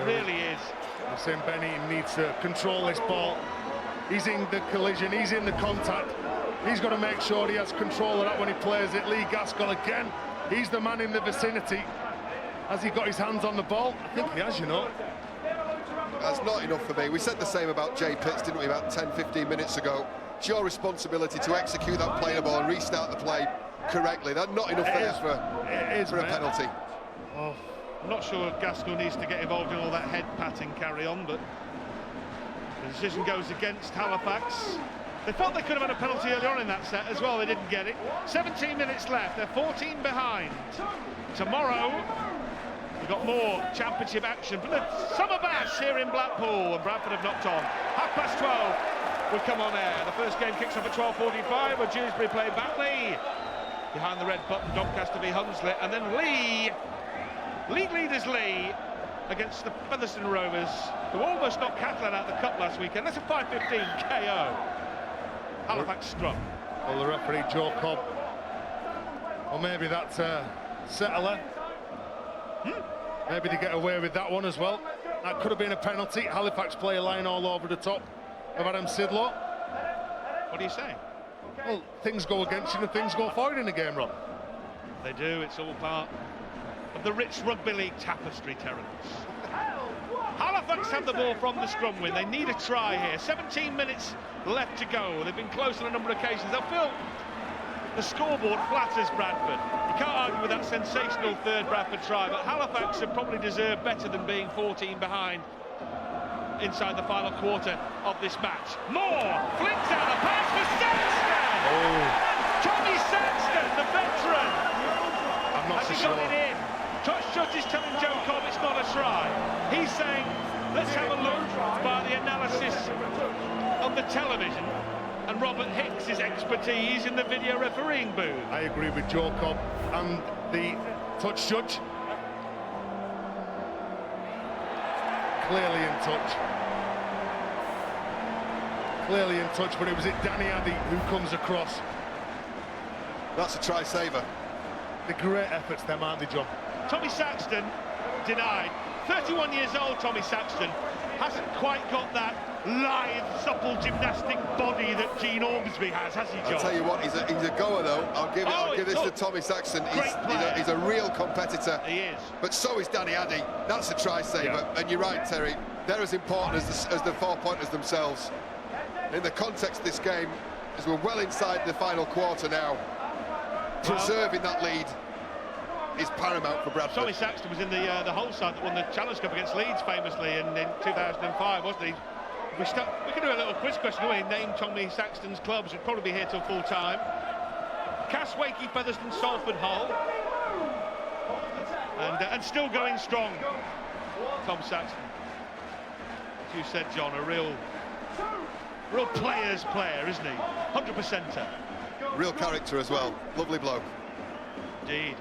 Really is.
I'm saying Benny needs to control this ball. He's in the collision, he's in the contact. He's got to make sure he has control of that when he plays it. Lee Gaskell again. He's the man in the vicinity. Has he got his hands on the ball? I think he has, you know.
That's not enough for me. We said the same about Jay Pitts, didn't we, about 10-15 minutes ago. It's your responsibility to execute that play ball and restart the play correctly. That's not enough for a penalty.
Oh, I'm not sure Gaskell needs to get involved in all that head patting carry on, but the decision goes against Halifax. They felt they could have had a penalty earlier on in that set as well. They didn't get it. 17 minutes left. They're 14 behind. Tomorrow, we've got more championship action. But the summer bash here in Blackpool, and Bradford have knocked on. 12:30 will come on air. The first game kicks off at 12:45 with Dewsbury playing Batley. Behind the red button, Doncaster v Hunslet. And then league leaders Lee against the Featherstone Rovers, who almost knocked Catalan out of the cup last weekend. That's a 5:15 KO. Halifax scrum.
Well, the referee, Joe Cobb. Or maybe that's Settler. Maybe they get away with that one as well. That could have been a penalty. Halifax player lying all over the top of Adam Sidlaw.
What are you saying?
Well, things go against you and things go for you in the game, Rob.
They do. It's all part of the rich rugby league tapestry, Terence. Halifax have the ball from the scrum win. They need a try here. 17 minutes left to go. They've been close on a number of occasions. They'll feel the scoreboard flatters Bradford. You can't argue with that sensational third Bradford try, but Halifax have probably deserved better than being 14 behind inside the final quarter of this match. Moore flicks out a pass for Saxton!
Oh.
Tommy Saxton, the veteran!
I'm not
Has
so
he got
sure.
it in? Touch judge is telling Joe Cobb it's not a try. He's saying, let's have a look by the analysis of the television and Robert Hicks's expertise in the video refereeing booth.
I agree with Joe Cobb and the touch judge. Clearly in touch. Clearly in touch, but it was Danny Addy who comes across.
That's a try saver.
The great efforts them, aren't they, John?
Tommy Saxton denied. 31 years old, Tommy Saxton. Hasn't quite got that lithe, supple gymnastic body that Gene Ormsby has he, John?
I'll tell you what, he's a goer, though. I'll give this to Tommy Saxton. He's a real competitor.
He is.
But so is Danny Addy. That's a try saver.
Yeah.
And you're right, Terry. They're as important as the four-pointers themselves. In the context of this game, as we're well inside the final quarter now, preserving that lead is paramount for Bradford.
Tommy Saxton was in the Hull side that won the Challenge Cup against Leeds famously in 2005, wasn't he? We could do a little quiz question. Name Tommy Saxton's clubs. We'd probably be here till full time. Cass, Wakey, Featherstone, Salford, Hull, and still going strong. Tom Saxton, as you said, John, a real player's player, isn't he? 100%er.
Real character as well. Lovely bloke.
Indeed.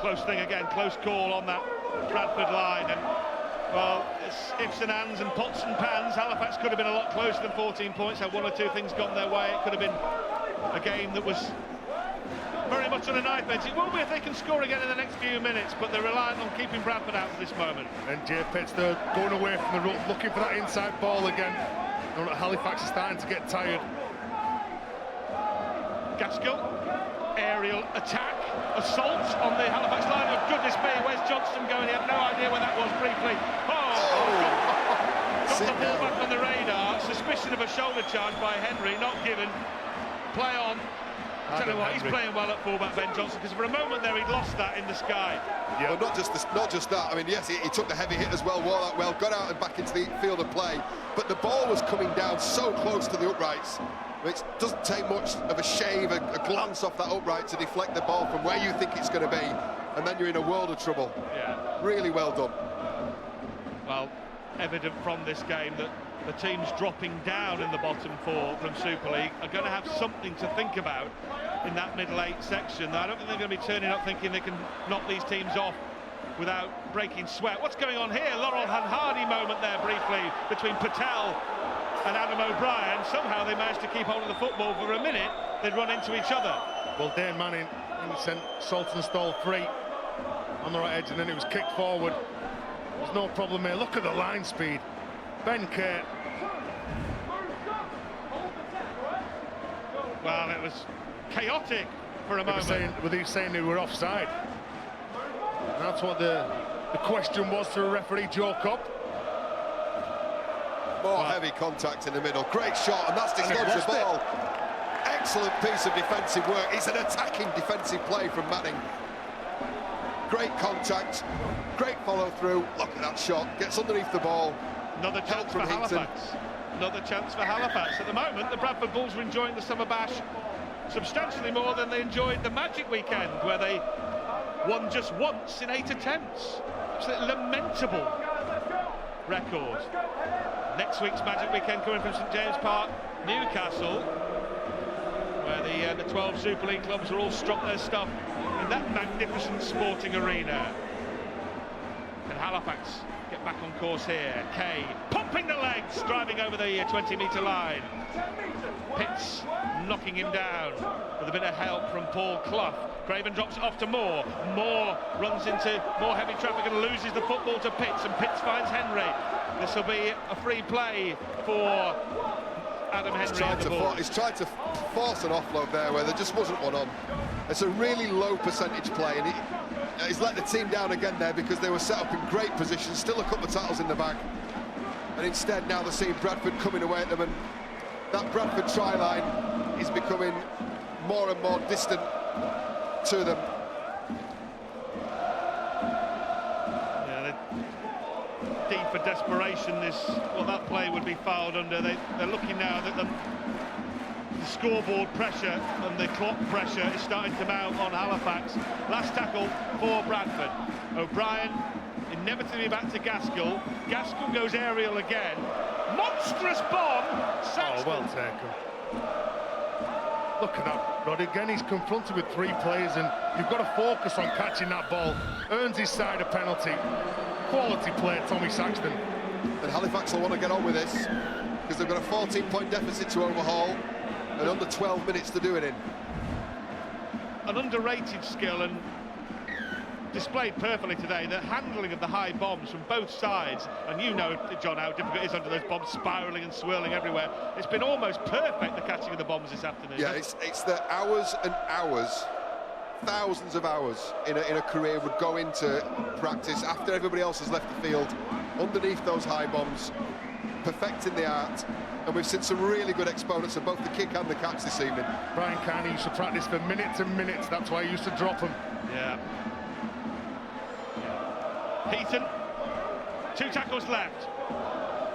Close thing again, close call on that Bradford line, and well, it's ifs and ands and pots and pans. Halifax could have been a lot closer than 14 points, had one or two things gone their way. It could have been a game that was very much on a knife edge. It will be if they can score again in the next few minutes, but they're reliant on keeping Bradford out at this moment.
And Jay Pitts, they're going away from the rope, looking for that inside ball again. Halifax is starting to get tired.
Gaskell, aerial attack, assault on the Halifax line. Oh, goodness me, where's Johnston going? He had no idea where that was briefly. Got the ball back on the radar. Suspicion of a shoulder charge by Henry, not given. Play on. I tell you what, he's playing well at fullback, Ben Johnson, because for a moment there he'd lost that in the sky.
Yeah. Well, not just that. I mean, yes, he took the heavy hit as well, wore that well, got out and back into the field of play. But the ball was coming down so close to the uprights. It doesn't take much of a shave, a glance off that upright to deflect the ball from where you think it's going to be, and then you're in a world of trouble.
Yeah.
Really well done.
Well, evident from this game that the teams dropping down in the bottom four from Super League are going to have something to think about in that middle eight section. I don't think they're going to be turning up thinking they can knock these teams off without breaking sweat. What's going on here? Laurel Hanhardy moment there briefly between Patel and Adam O'Brien. Somehow they managed to keep hold of the football for a minute. They'd run into each other.
Well, Dane Manning sent Saltonstall free on the right edge, and then it was kicked forward. There's no problem here. Look at the line speed. Ben Kate.
Well, it was chaotic for a moment.
Were they saying they were offside? That's what the question was to referee Joe Cobb.
More heavy contact in the middle. Great shot, and that's dislodged the ball. Excellent piece of defensive work. It's an attacking defensive play from Manning. Great contact, great follow-through. Look at that shot. Gets underneath the ball.
Another chance for Halifax. Another chance for Halifax. At the moment, the Bradford Bulls are enjoying the Summer Bash substantially more than they enjoyed the Magic Weekend, where they won just once in 8 attempts. It's a lamentable record. Next week's Magic Weekend coming from St James Park, Newcastle, where the 12 Super League clubs are all struck their stuff in that magnificent sporting arena. And Halifax get back on course here. Kay pumping the legs, driving over the 20-metre line. Pitts knocking him down with a bit of help from Paul Clough. Craven drops it off to Moore. Moore runs into more heavy traffic and loses the football to Pitts, and Pitts finds Henry. This will be a free play for Adam Henry.
He's tried to force an offload there where there just wasn't one on. It's a really low percentage play, and he's let the team down again there because they were set up in great positions, still a couple of tackles in the back, and instead now they're seeing Bradford coming away at them, and that Bradford try line is becoming more and more distant to them.
Yeah, deep for desperation is what that play would be fouled under. They're looking now that the scoreboard pressure and the clock pressure is starting to mount on Halifax. Last tackle for Bradford. O'Brien inevitably back to Gaskell. Gaskell goes aerial again. Monstrous bomb! Saxton.
Oh, well taken. Look at that, Rod. Again, he's confronted with 3 players, and you've got to focus on catching that ball. Earns his side a penalty. Quality play, Tommy Saxton.
And Halifax will want to get on with this because they've got a 14-point deficit to overhaul and under 12 minutes to do it in.
An underrated skill, and displayed perfectly today, the handling of the high bombs from both sides. And you know, John, how difficult it is under those bombs spiralling and swirling everywhere. It's been almost perfect, the catching of the bombs this afternoon.
Yeah, it's the hours and hours, thousands of hours in a career would go into practice after everybody else has left the field, underneath those high bombs, perfecting the art. And we've seen some really good exponents of both the kick and the catch this evening.
Brian Carney used to practice for minutes and minutes. That's why he used to drop them.
Yeah. Heaton, 2 tackles left.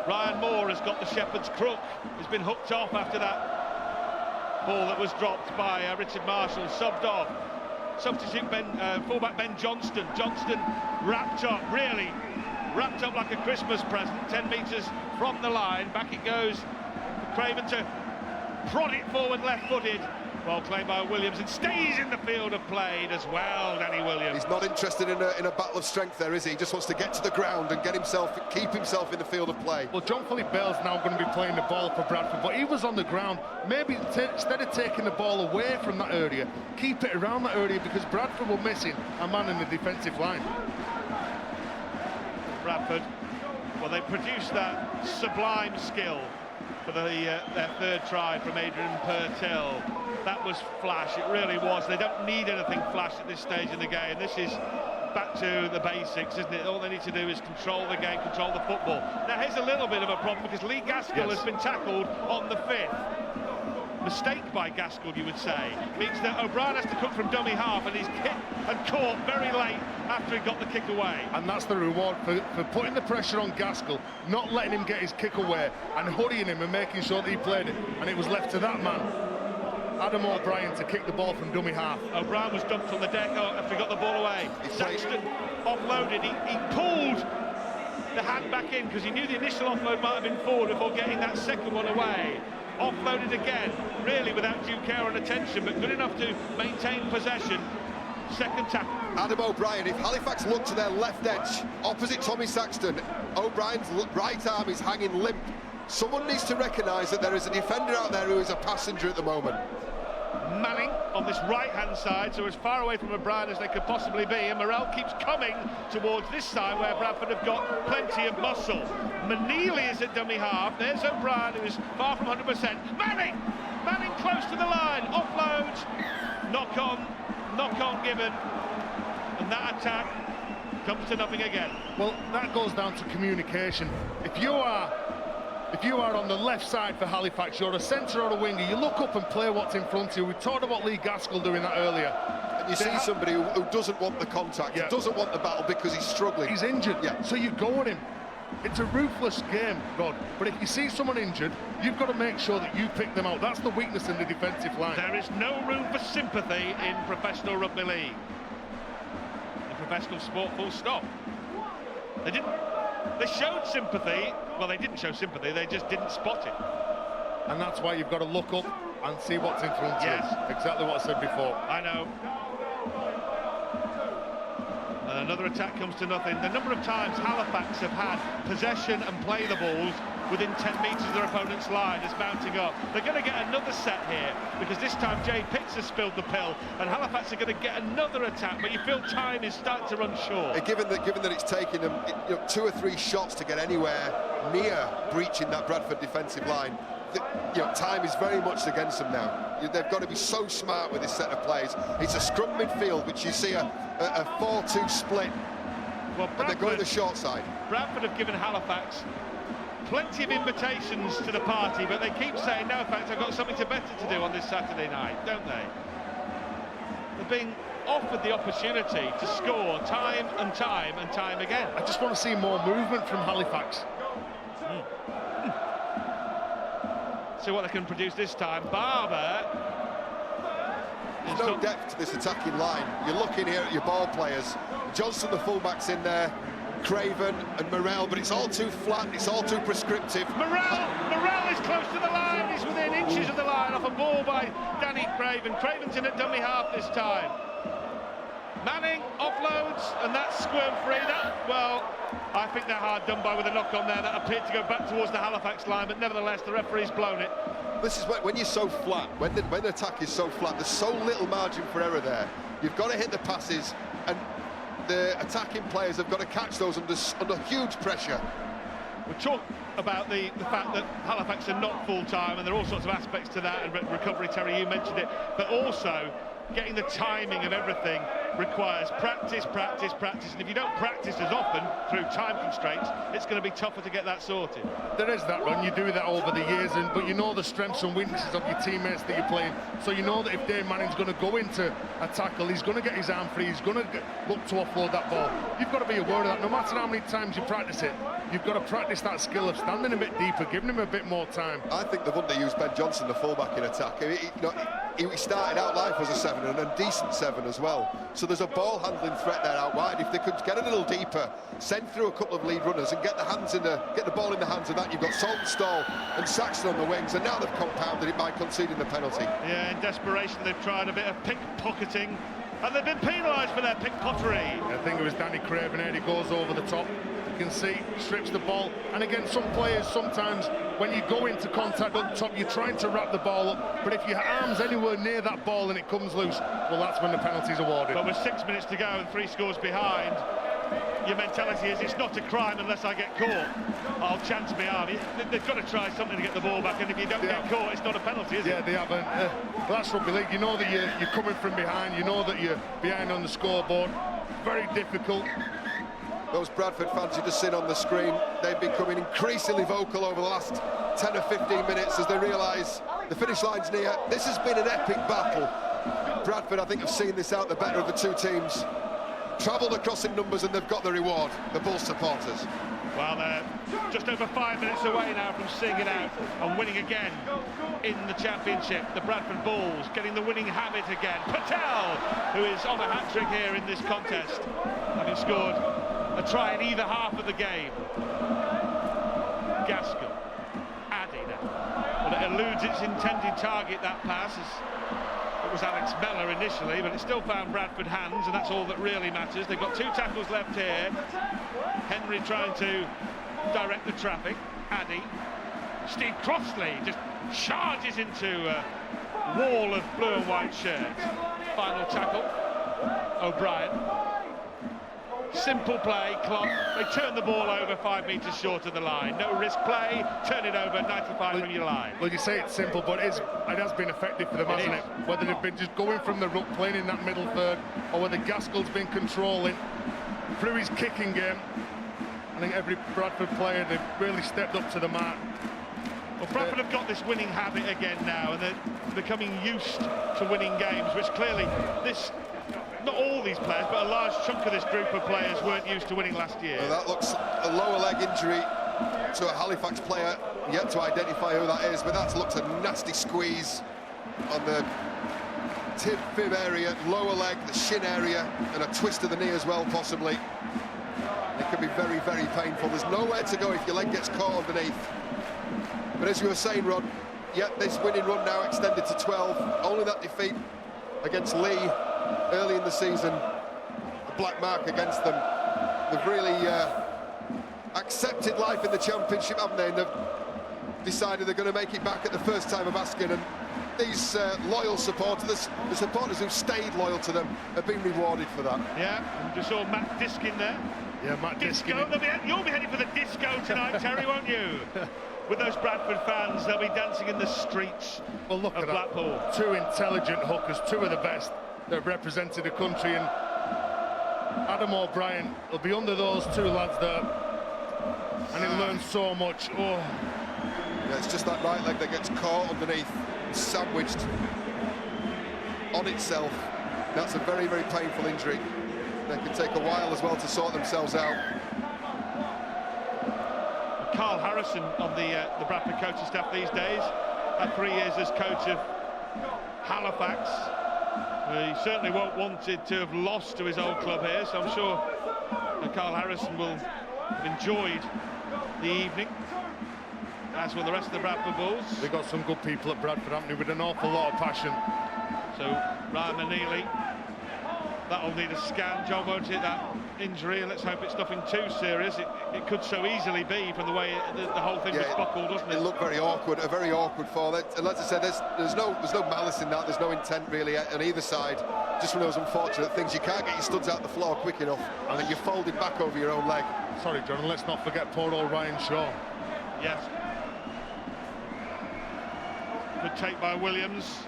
Ryan Moore has got the shepherd's crook. He's been hooked off after that ball that was dropped by Richard Marshall, subbed off. Substitute fullback Ben Johnston. Johnston wrapped up, really wrapped up like a Christmas present, 10 metres from the line. Back it goes for Craven to prod it forward left-footed. Well claimed by Williams, and stays in the field of play as well, Danny Williams.
He's not interested in a battle of strength there, is he? He just wants to get to the ground and keep himself in the field of play.
Well, John Philip Bale's now going to be playing the ball for Bradford, but he was on the ground. Maybe instead of taking the ball away from that area, keep it around that area, because Bradford were missing a man in the defensive line.
Bradford, well, they produced that sublime skill for their 3rd try from Adrian Purtill. That was flash, it really was. They don't need anything flash at this stage in the game. This is back to the basics, isn't it? All they need to do is control the game, control the football. Now here's a little bit of a problem, because Lee Gaskell has been tackled on the 5th. Mistake by Gaskell, you would say. Means that O'Brien has to come from dummy half, and he's hit and caught very late after he got the kick away.
And that's the reward for putting the pressure on Gaskell, not letting him get his kick away, and hurrying him and making sure that he played it. And it was left to that man, Adam O'Brien, to kick the ball from dummy half.
O'Brien was dumped on the deck after he got the ball away. Saxton offloaded, he pulled the hand back in because he knew the initial offload might have been forward before getting that second one away. Offloaded again, really without due care and attention, but good enough to maintain possession. Second tackle.
Adam O'Brien, if Halifax look to their left edge, opposite Tommy Saxton, O'Brien's right arm is hanging limp. Someone needs to recognise that there is a defender out there who is a passenger at the moment.
Manning on this right-hand side, so as far away from O'Brien as they could possibly be, and Morrell keeps coming towards this side where Bradford have got plenty of muscle. Maneely is at dummy half. There's O'Brien, who is far from 100%. Manning close to the line. knock-on given, and that attack comes to nothing again.
Well, that goes down to communication. If you are on the left side for Halifax, you're a centre or a winger, you look up and play what's in front of you. We talked about Lee Gaskell doing that earlier.
And you see somebody who doesn't want the contact, doesn't want the battle because he's struggling.
He's injured, so you go at him. It's a ruthless game, Rod, but if you see someone injured, you've got to make sure that you pick them out. That's the weakness in the defensive line.
There is no room for sympathy in professional rugby league. In professional sport, full stop. They showed sympathy. Well, they didn't show sympathy, they just didn't spot it.
And that's why you've got to look up and see what's in front of you. Exactly what I said before.
I know. And another attack comes to nothing. The number of times Halifax have had possession and play the balls within 10 metres of their opponent's line is mounting up. They're going to get another set here because this time Jay Pitts has spilled the pill and Halifax are going to get another attack, but you feel time is starting to run short.
Given that it's taken them 2 or 3 shots to get anywhere near breaching that Bradford defensive line, time is very much against them now. They've got to be so smart with this set of plays. It's a scrum midfield, which you see a 4-2 split,
well,
and they're going the short side.
Bradford have given Halifax plenty of invitations to the party, but they keep saying, no, in fact, I've got something better to do on this Saturday night, don't they? They're being offered the opportunity to score time and time and time again.
I just want to see more movement from Halifax.
See what they can produce this time. Barber.
There's no depth to this attacking line. You're looking here at your ball players. Johnson, the fullback's in there. Craven and Morrell, but it's all too flat, it's all too prescriptive.
Morrell is close to the line, he's within inches of the line off a ball by Danny Craven. Craven's in at dummy half this time. Manning offloads, and that's squirm free. I think they're hard done by with a knock on there. That appeared to go back towards the Halifax line, but nevertheless the referee's blown it.
This is when you're so flat, when the attack is so flat, there's so little margin for error there. You've got to hit the passes, and the attacking players have got to catch those under huge pressure.
We talk about the fact that Halifax are not full-time, and there are all sorts of aspects to that, and recovery, Terry, you mentioned it, but also getting the timing of everything requires practice, and if you don't practice as often through time constraints, it's going to be tougher to get that sorted.
There is that run, you do that over the years, but you know the strengths and weaknesses of your teammates that you're playing, so you know that if Dave Manning's going to go into a tackle, he's going to get his arm free, he's going to look to offload that ball. You've got to be aware of that. No matter how many times you practice it, you've got to practice that skill of standing a bit deeper, giving him a bit more time.
I think they've underused Ben Johnson, the fullback, in attack. He started out life as a 7 and a decent 7 as well. So there's a ball handling threat there out wide. If they could get a little deeper, send through a couple of lead runners and get the ball in the hands of that, you've got Saltonstall and Saxon on the wings, and now they've compounded it by conceding the penalty.
Yeah, in desperation they've tried a bit of pickpocketing, and they've been penalised for their pickpottery.
I think it was Danny Craven here, he goes over the top. You can see, strips the ball, and again, some players sometimes when you go into contact up top, you're trying to wrap the ball up, but if your arm's anywhere near that ball and it comes loose, well, that's when the penalty's awarded.
But with 6 minutes to go and 3 scores behind, your mentality is it's not a crime unless I get caught. I'll chance my arm. They've got to try something to get the ball back, and if you don't get caught, it's not a penalty, is it?
Yeah, they haven't. Well, that's rugby league. You know that you're coming from behind, you know that you're behind on the scoreboard. Very difficult.
Those Bradford fans who just sit on the screen, they've becoming increasingly vocal over the last 10 or 15 minutes as they realise the finish line's near. This has been an epic battle. Bradford, I think, have seen this out, the better of the two teams. Travelled across in numbers, and they've got the reward, the Bull supporters.
Well, they're just over 5 minutes away now from seeing it out and winning again in the championship. The Bradford Bulls getting the winning habit again. Patel, who is on a hat-trick here in this contest, having scored a try in either half of the game. Gaskell, Addy now. Well, it eludes its intended target, that pass. It was Alex Mellor initially, but it still found Bradford hands, and that's all that really matters. They've got 2 tackles left here. Henry trying to direct the traffic. Addy. Steve Crossley just charges into a wall of blue and white shirts. Final tackle. O'Brien. Simple play, clock. They turn the ball over 5 metres short of the line. No risk play, turn it over 95 from your line.
Well, you say it's simple, but it has been effective for them, hasn't it? Whether they've been just going from the ruck, playing in that middle third, or whether Gaskell's been controlling through his kicking game. I think every Bradford player, they've really stepped up to the mark.
Well, Bradford have got this winning habit again now, and they're becoming used to winning games, which clearly not all these players, but a large chunk of this group of players weren't used to winning last year.
Well, that looks a lower leg injury to a Halifax player, yet to identify who that is, but that looks a nasty squeeze on the fib area, lower leg, the shin area, and a twist of the knee as well, possibly. It can be very, very painful. There's nowhere to go if your leg gets caught underneath. But as you were saying, Rod, this winning run now extended to 12. Only that defeat against Lee early in the season, a black mark against them. They've really accepted life in the Championship, haven't they? And they've decided they're going to make it back at the first time of asking. And these loyal supporters, the supporters who've stayed loyal to them, have been rewarded for that.
Yeah, and we just saw Matt Diskin there.
Yeah, Matt Diskin.
You'll be heading for the disco tonight, Terry, won't you? With those Bradford fans, they'll be dancing in the streets of Blackpool.
Two intelligent hookers, two of the best that have represented the country, and Adam O'Brien will be under those two lads there, and he'll learn so much. Oh,
yeah, it's just that right leg that gets caught underneath, sandwiched on itself. That's a very, very painful injury. They can take a while as well to sort themselves out.
Carl Harrison on the Bradford coaching staff these days, had 3 years as coach of Halifax. He certainly won't want it to have lost to his old club here, so I'm sure Carl Harrison will have enjoyed the evening, as will the rest of the Bradford Bulls.
They've got some good people at Bradford, haven't they, with an awful lot of passion.
So Ryan Manili, that'll need a scan. John, won't it, that injury, and let's hope it's nothing too serious. It could so easily be from the way the whole thing was buckled, doesn't it?
It looked very awkward, a very awkward fall. And as I said, there's no malice in that. There's no intent really on either side. Just one of those unfortunate things. You can't get your studs out the floor quick enough, and then you're folded back over your own leg.
Sorry, John, and let's not forget poor old Ryan Shaw.
Yes. Good take by Williams.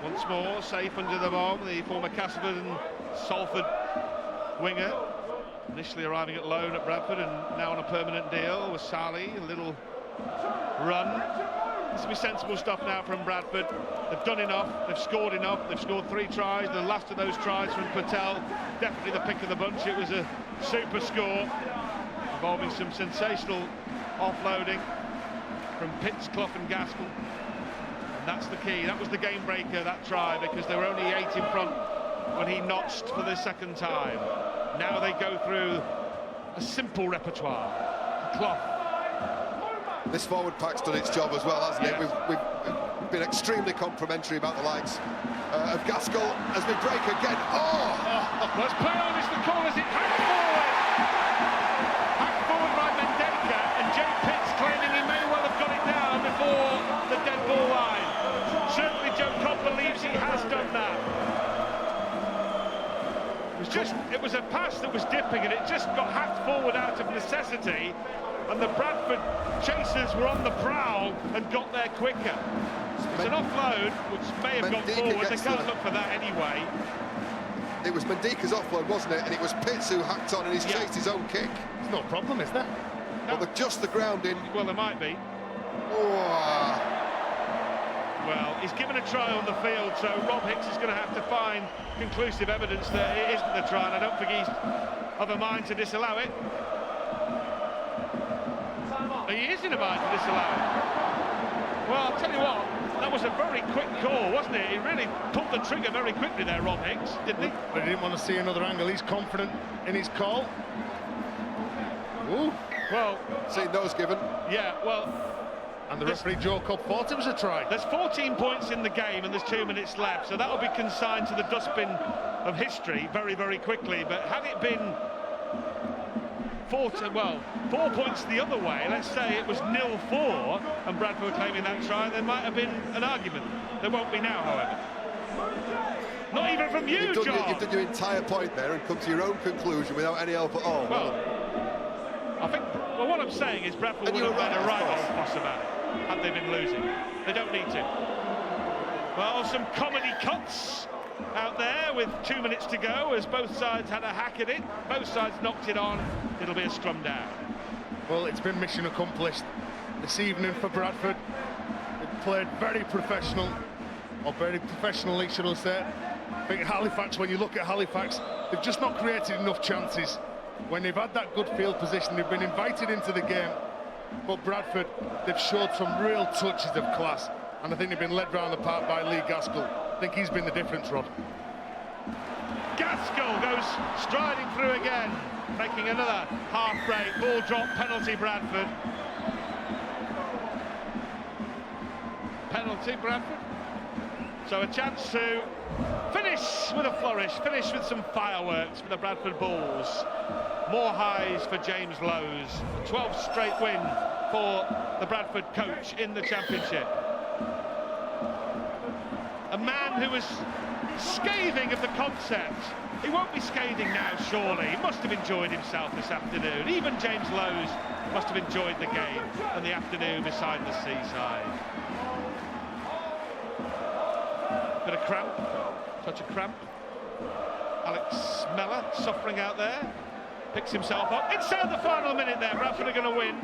Once more, safe under the bomb, the former Castleford and Salford winger, initially arriving at loan at Bradford and now on a permanent deal with Sally. A little run. This will be sensible stuff now from Bradford. They've done enough, they've scored enough, they've scored 3 tries. The last of those tries from Patel, definitely the pick of the bunch. It was a super score involving some sensational offloading from Pitts, Clough and Gaskell. That's the key. That was the game breaker, that try, because they were only 8 in front when he notched for the second time. Now they go through a simple repertoire. Clough.
This forward pack's done its job as well, hasn't it? We've been extremely complimentary about the likes of Gaskell as we break again. Oh!
Let's play on, it's the call as it hacked forward. Hacked forward by Mendeka, and Jay Pitts claiming he may well have got it down before the dead ball line. Certainly Joe Cobb believes he has done that. It was a pass that was dipping, and it just got hacked forward out of necessity, and the Bradford chasers were on the prowl and got there quicker. It's an offload which may have gone forward. They can't look for that anyway.
It was Mendeka's offload, wasn't it? And it was Pitts who hacked on, and he's chased his own kick.
There's no problem, is there?
No. Well, just the grounding.
Well, there might be.
Oh.
Well, he's given a try on the field, so Rob Hicks is going to have to find conclusive evidence that it isn't a try, and I don't think he's of a mind to disallow it. He is in a mind to disallow it. Well, I'll tell you what, that was a very quick call, wasn't it? He really pulled the trigger very quickly there, Rob Hicks, didn't he?
But he didn't want to see another angle. He's confident in his call. Ooh.
Well,
see those given.
Yeah, well.
And the referee Joe Cobb thought it was a try.
There's 14 points in the game and there's 2 minutes left, so that'll be consigned to the dustbin of history very, very quickly. But had it been 4 points the other way, let's say it was 0-4 and Bradford claiming that try, there might have been an argument. There won't be now, however. Not even from you, John.
You've done your entire point there and come to your own conclusion without any help at all.
Well, I think. Well, what I'm saying is Bradford would have made a right old fuss about it had they been losing. They don't need to. Well, some comedy cuts out there with 2 minutes to go as both sides had a hack at it. Both sides knocked it on. It'll be a scrum down.
Well, it's been mission accomplished this evening for Bradford. They've played very professional, or very professionally, should I say. I think Halifax, when you look at Halifax, they've just not created enough chances. When they've had that good field position, they've been invited into the game. But Bradford, they've showed some real touches of class. And I think they've been led round the park by Lee Gaskell. I think he's been the difference, Rod.
Gaskell goes striding through again, making another half break. Ball drop, penalty Bradford. Penalty Bradford. So a chance to finish with a flourish, finish with some fireworks for the Bradford Bulls. More highs for James Lowes. 12th straight win for the Bradford coach in the championship. A man who was scathing of the concept. He won't be scathing now, surely. He must have enjoyed himself this afternoon. Even James Lowes must have enjoyed the game and the afternoon beside the seaside. Bit of cramp, touch of cramp. Alex Mellor suffering out there. Picks himself up. Inside the final minute there, Bradford are going to win.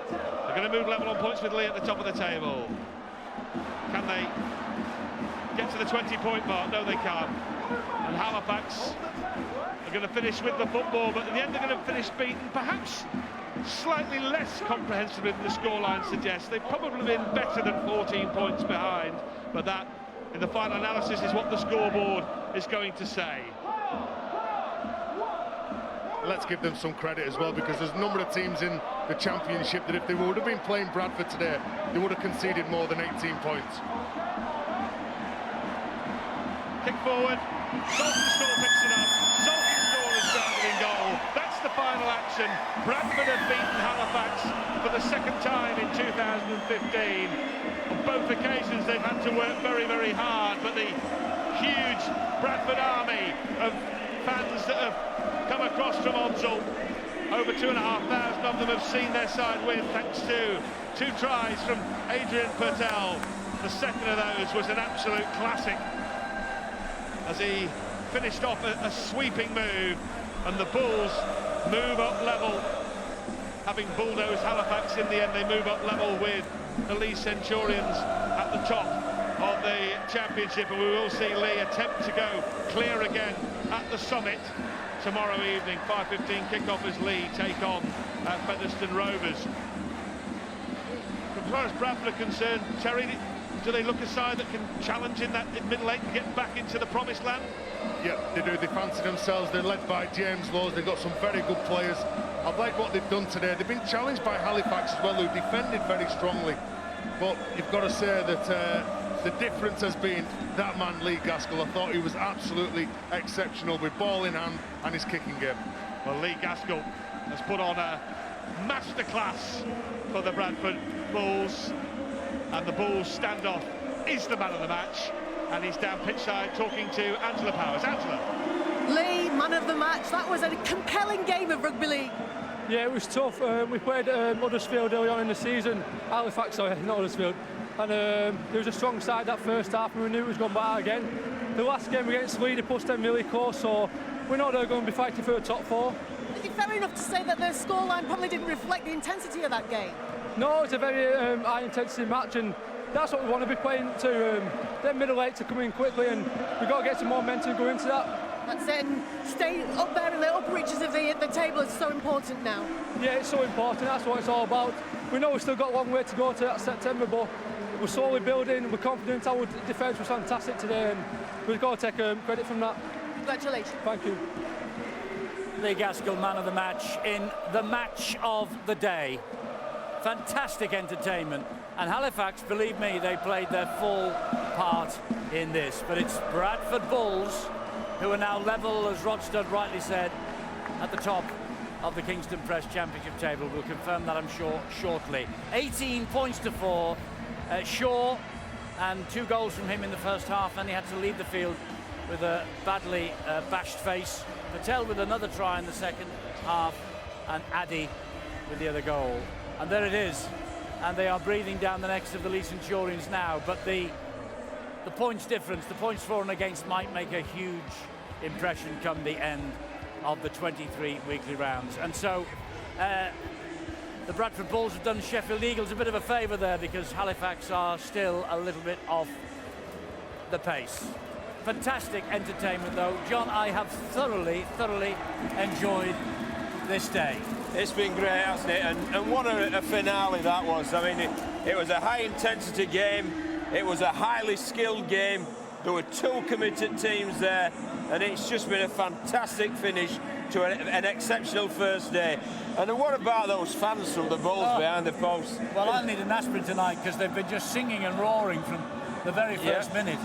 They're going to move level on points with Lee at the top of the table. Can they get to the 20-point mark? No, they can't. And Halifax are going to finish with the football, but in the end they're going to finish beaten, perhaps slightly less comprehensively than the scoreline suggests. They've probably been better than 14 points behind, but that, in the final analysis, is what the scoreboard is going to say.
Let's give them some credit as well, because there's a number of teams in the championship that if they would have been playing Bradford today, they would have conceded more than 18 points.
Kick forward, Saltonstall picks it up, Saltonstall is grounded in goal. That's the final action. Bradford have beaten Halifax for the second time in 2015. On both occasions they've had to work very, very hard, but the huge Bradford army of fans that have come across from Onslow, over 2,500 of them have seen their side win thanks to 2 tries from Adrian Purtell. The second of those was an absolute classic as he finished off a sweeping move, and the Bulls move up level. Having bulldozed Halifax in the end, they move up level with the Lee Centurions at the top of the championship, and we will see Lee attempt to go clear again at the summit tomorrow evening. 5:15 kickoff as Lee take on Featherstone Rovers. As far as Bradford are concerned, Terry, do they look a side that can challenge in that middle eight and get back into the promised land?
Yeah, they do. They fancy themselves. They're led by James Lowes. They've got some very good players. I've liked what they've done today. They've been challenged by Halifax as well, who defended very strongly. But you've got to say that the difference has been that man, Lee Gaskell. I thought he was absolutely exceptional with ball in hand and his kicking game.
Well, Lee Gaskell has put on a masterclass for the Bradford Bulls, and the Bulls standoff is the man of the match, and he's down pitch side talking to Angela Powers. Angela.
Lee, man of the match. That was a compelling game of rugby league.
Yeah, it was tough. We played Huddersfield early on in the season. Halifax, sorry, not Huddersfield. And there was a strong side that first half, and we knew it was going back again. The last game against Lee, they pushed them really close, so we know they're going to be fighting for the top 4.
Is it fair enough to say that the scoreline probably didn't reflect the intensity of that game?
No, it's a very high-intensity match, and that's what we want to be playing to. They're middle eight to come in quickly, and we've got to get some momentum going into that.
That's it, and stay up there in the upper reaches of the table is so important now.
Yeah, it's so important. That's what it's all about. We know we've still got a long way to go to that September, but we're slowly building. We're confident. Our defence was fantastic today, and we've got to take credit from that.
Congratulations.
Thank you.
Lee Gaskell, man of the match in the match of the day. Fantastic entertainment, and Halifax, believe me, they played their full part in this. But it's Bradford Bulls who are now level, as Rod Studd rightly said, at the top of the Kingston Press Championship table. We'll confirm that, I'm sure, shortly. 18 points to 4. Shaw and 2 goals from him in the first half. Then he had to leave the field with a badly bashed face. Patel with another try in the second half, and Addy with the other goal. And there it is. And they are breathing down the necks of the Leeds Centurions now. But the points difference, the points for and against, might make a huge impression come the end of the 23 weekly rounds. And so the Bradford Bulls have done Sheffield Eagles a bit of a favour there, because Halifax are still a little bit off the pace. Fantastic entertainment though. John, I have thoroughly enjoyed this day.
It's been great, hasn't it? And what a finale that was. I mean, it was a high-intensity game. It was a highly skilled game. There were 2 committed teams there, and it's just been a fantastic finish to an exceptional first day. And what about those fans from the Bulls behind the post?
Well, I'll need an aspirin tonight, because they've been just singing and roaring from the very first minute.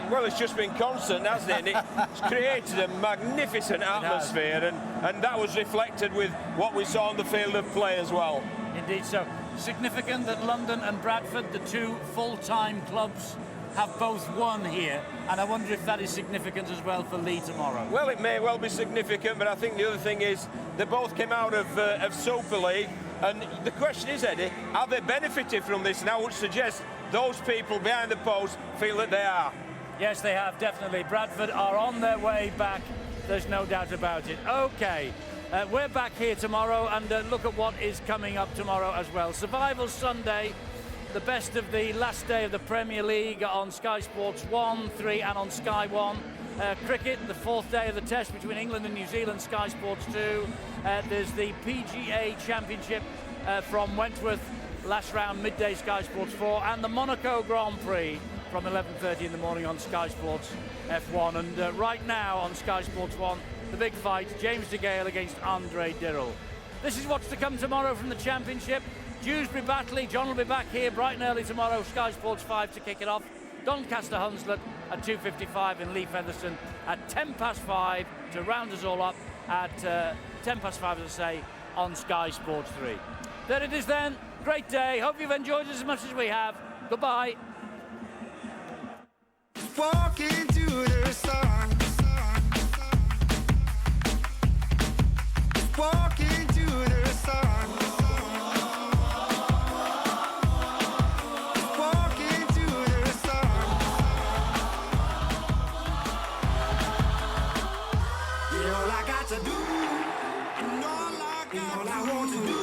Well, it's just been constant, hasn't it? And it's created a magnificent atmosphere, and that was reflected with what we saw on the field of play as well.
Indeed so. Significant that London and Bradford, the 2 full-time clubs, have both won here, and I wonder if that is significant as well for Lee tomorrow.
Well, it may well be significant, but I think the other thing is they both came out of Super League, and the question is, Eddie, have they benefited from this? And I would suggest those people behind the post feel that they are.
Yes, they have, definitely. Bradford are on their way back, there's no doubt about it. Okay, we're back here tomorrow, and look at what is coming up tomorrow as well. Survival Sunday, the best of the last day of the Premier League on Sky Sports 1, 3 and on Sky 1. Cricket, the 4th day of the test between England and New Zealand, Sky Sports 2. There's the PGA Championship from Wentworth, last round, midday, Sky Sports 4, and the Monaco Grand Prix from 11:30 in the morning on Sky Sports F1. And right now on Sky Sports 1, the big fight, James De Gale against Andre Dirrell. This is what's to come tomorrow from the Championship. Dewsbury Batley, John will be back here bright and early tomorrow, Sky Sports 5 to kick it off. Doncaster Hunslet at 2:55 and Lee Featherstone at 5:10 to round us all up at 5:10, as I say, on Sky Sports 3. There it is then. Great day. Hope you've enjoyed it as much as we have. Goodbye.
Walking to the sun. Walking to the sun. Walking to the sun. You all I got to do, and all I want to do,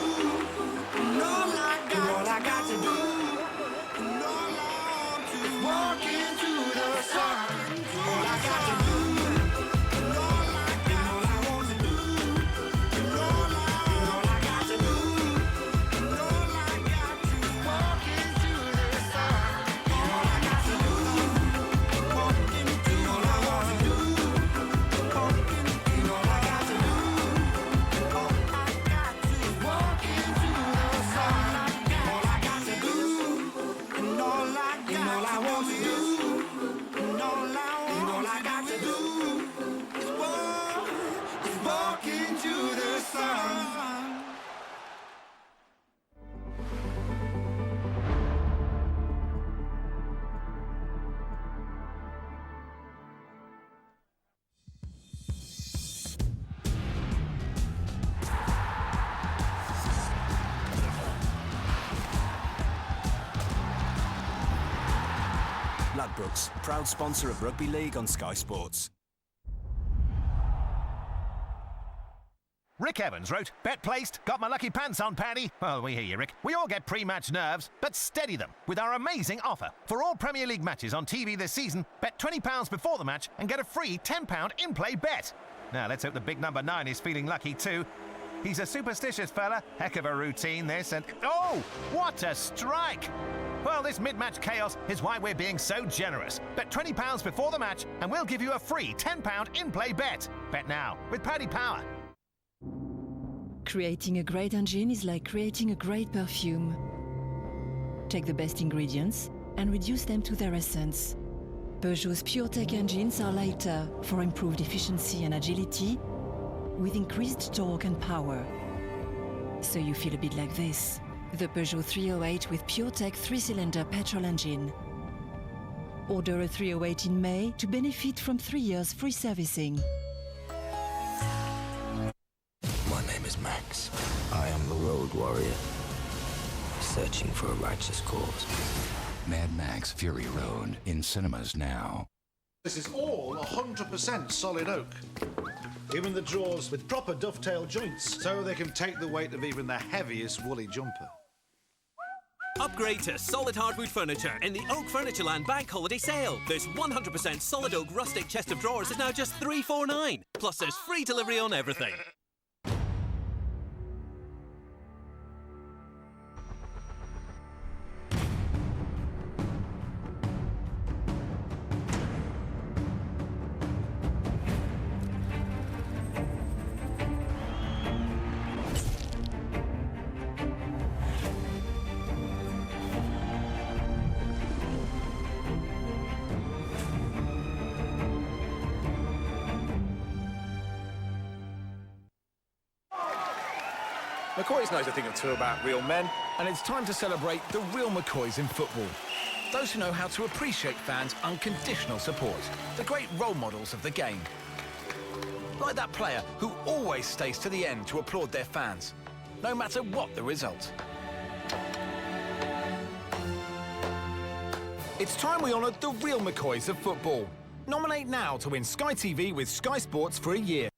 and all I got to do, and all I want to do, walking to the sun. All I got to do.
Ladbrokes, proud sponsor of Rugby League on Sky Sports.
Rick Evans wrote, "Bet placed, got my lucky pants on, Paddy." Well, we hear you, Rick. We all get pre-match nerves, but steady them with our amazing offer. For all Premier League matches on TV this season, bet £20 before the match and get a free £10 in-play bet. Now, let's hope the big number 9 is feeling lucky too. He's a superstitious fella. Heck of a routine, this, and... oh, what a strike! Well, this mid-match chaos is why we're being so generous. Bet £20 before the match and we'll give you a free £10 in-play bet. Bet now with Paddy Power.
Creating a great engine is like creating a great perfume. Take the best ingredients and reduce them to their essence. Peugeot's PureTech engines are lighter for improved efficiency and agility, with increased torque and power. So you feel a bit like this. The Peugeot 308 with PureTech 3-cylinder petrol engine. Order a 308 in May to benefit from 3 years free servicing.
My name is Max. I am the road warrior, searching for a righteous cause.
Mad Max Fury Road in cinemas now.
This is all 100% solid oak. Even the drawers with proper dovetail joints, so they can take the weight of even the heaviest woolly jumper.
Upgrade to solid hardwood furniture in the Oak Furnitureland Bank Holiday Sale. This 100% solid oak rustic chest of drawers is now just $349. Plus there's free delivery on everything.
McCoy's knows a thing or two about real men, and it's time to celebrate the real McCoys in football. Those who know how to appreciate fans' unconditional support, the great role models of the game. Like that player who always stays to the end to applaud their fans, no matter what the result. It's time we honoured the real McCoys of football. Nominate now to win Sky TV with Sky Sports for a year.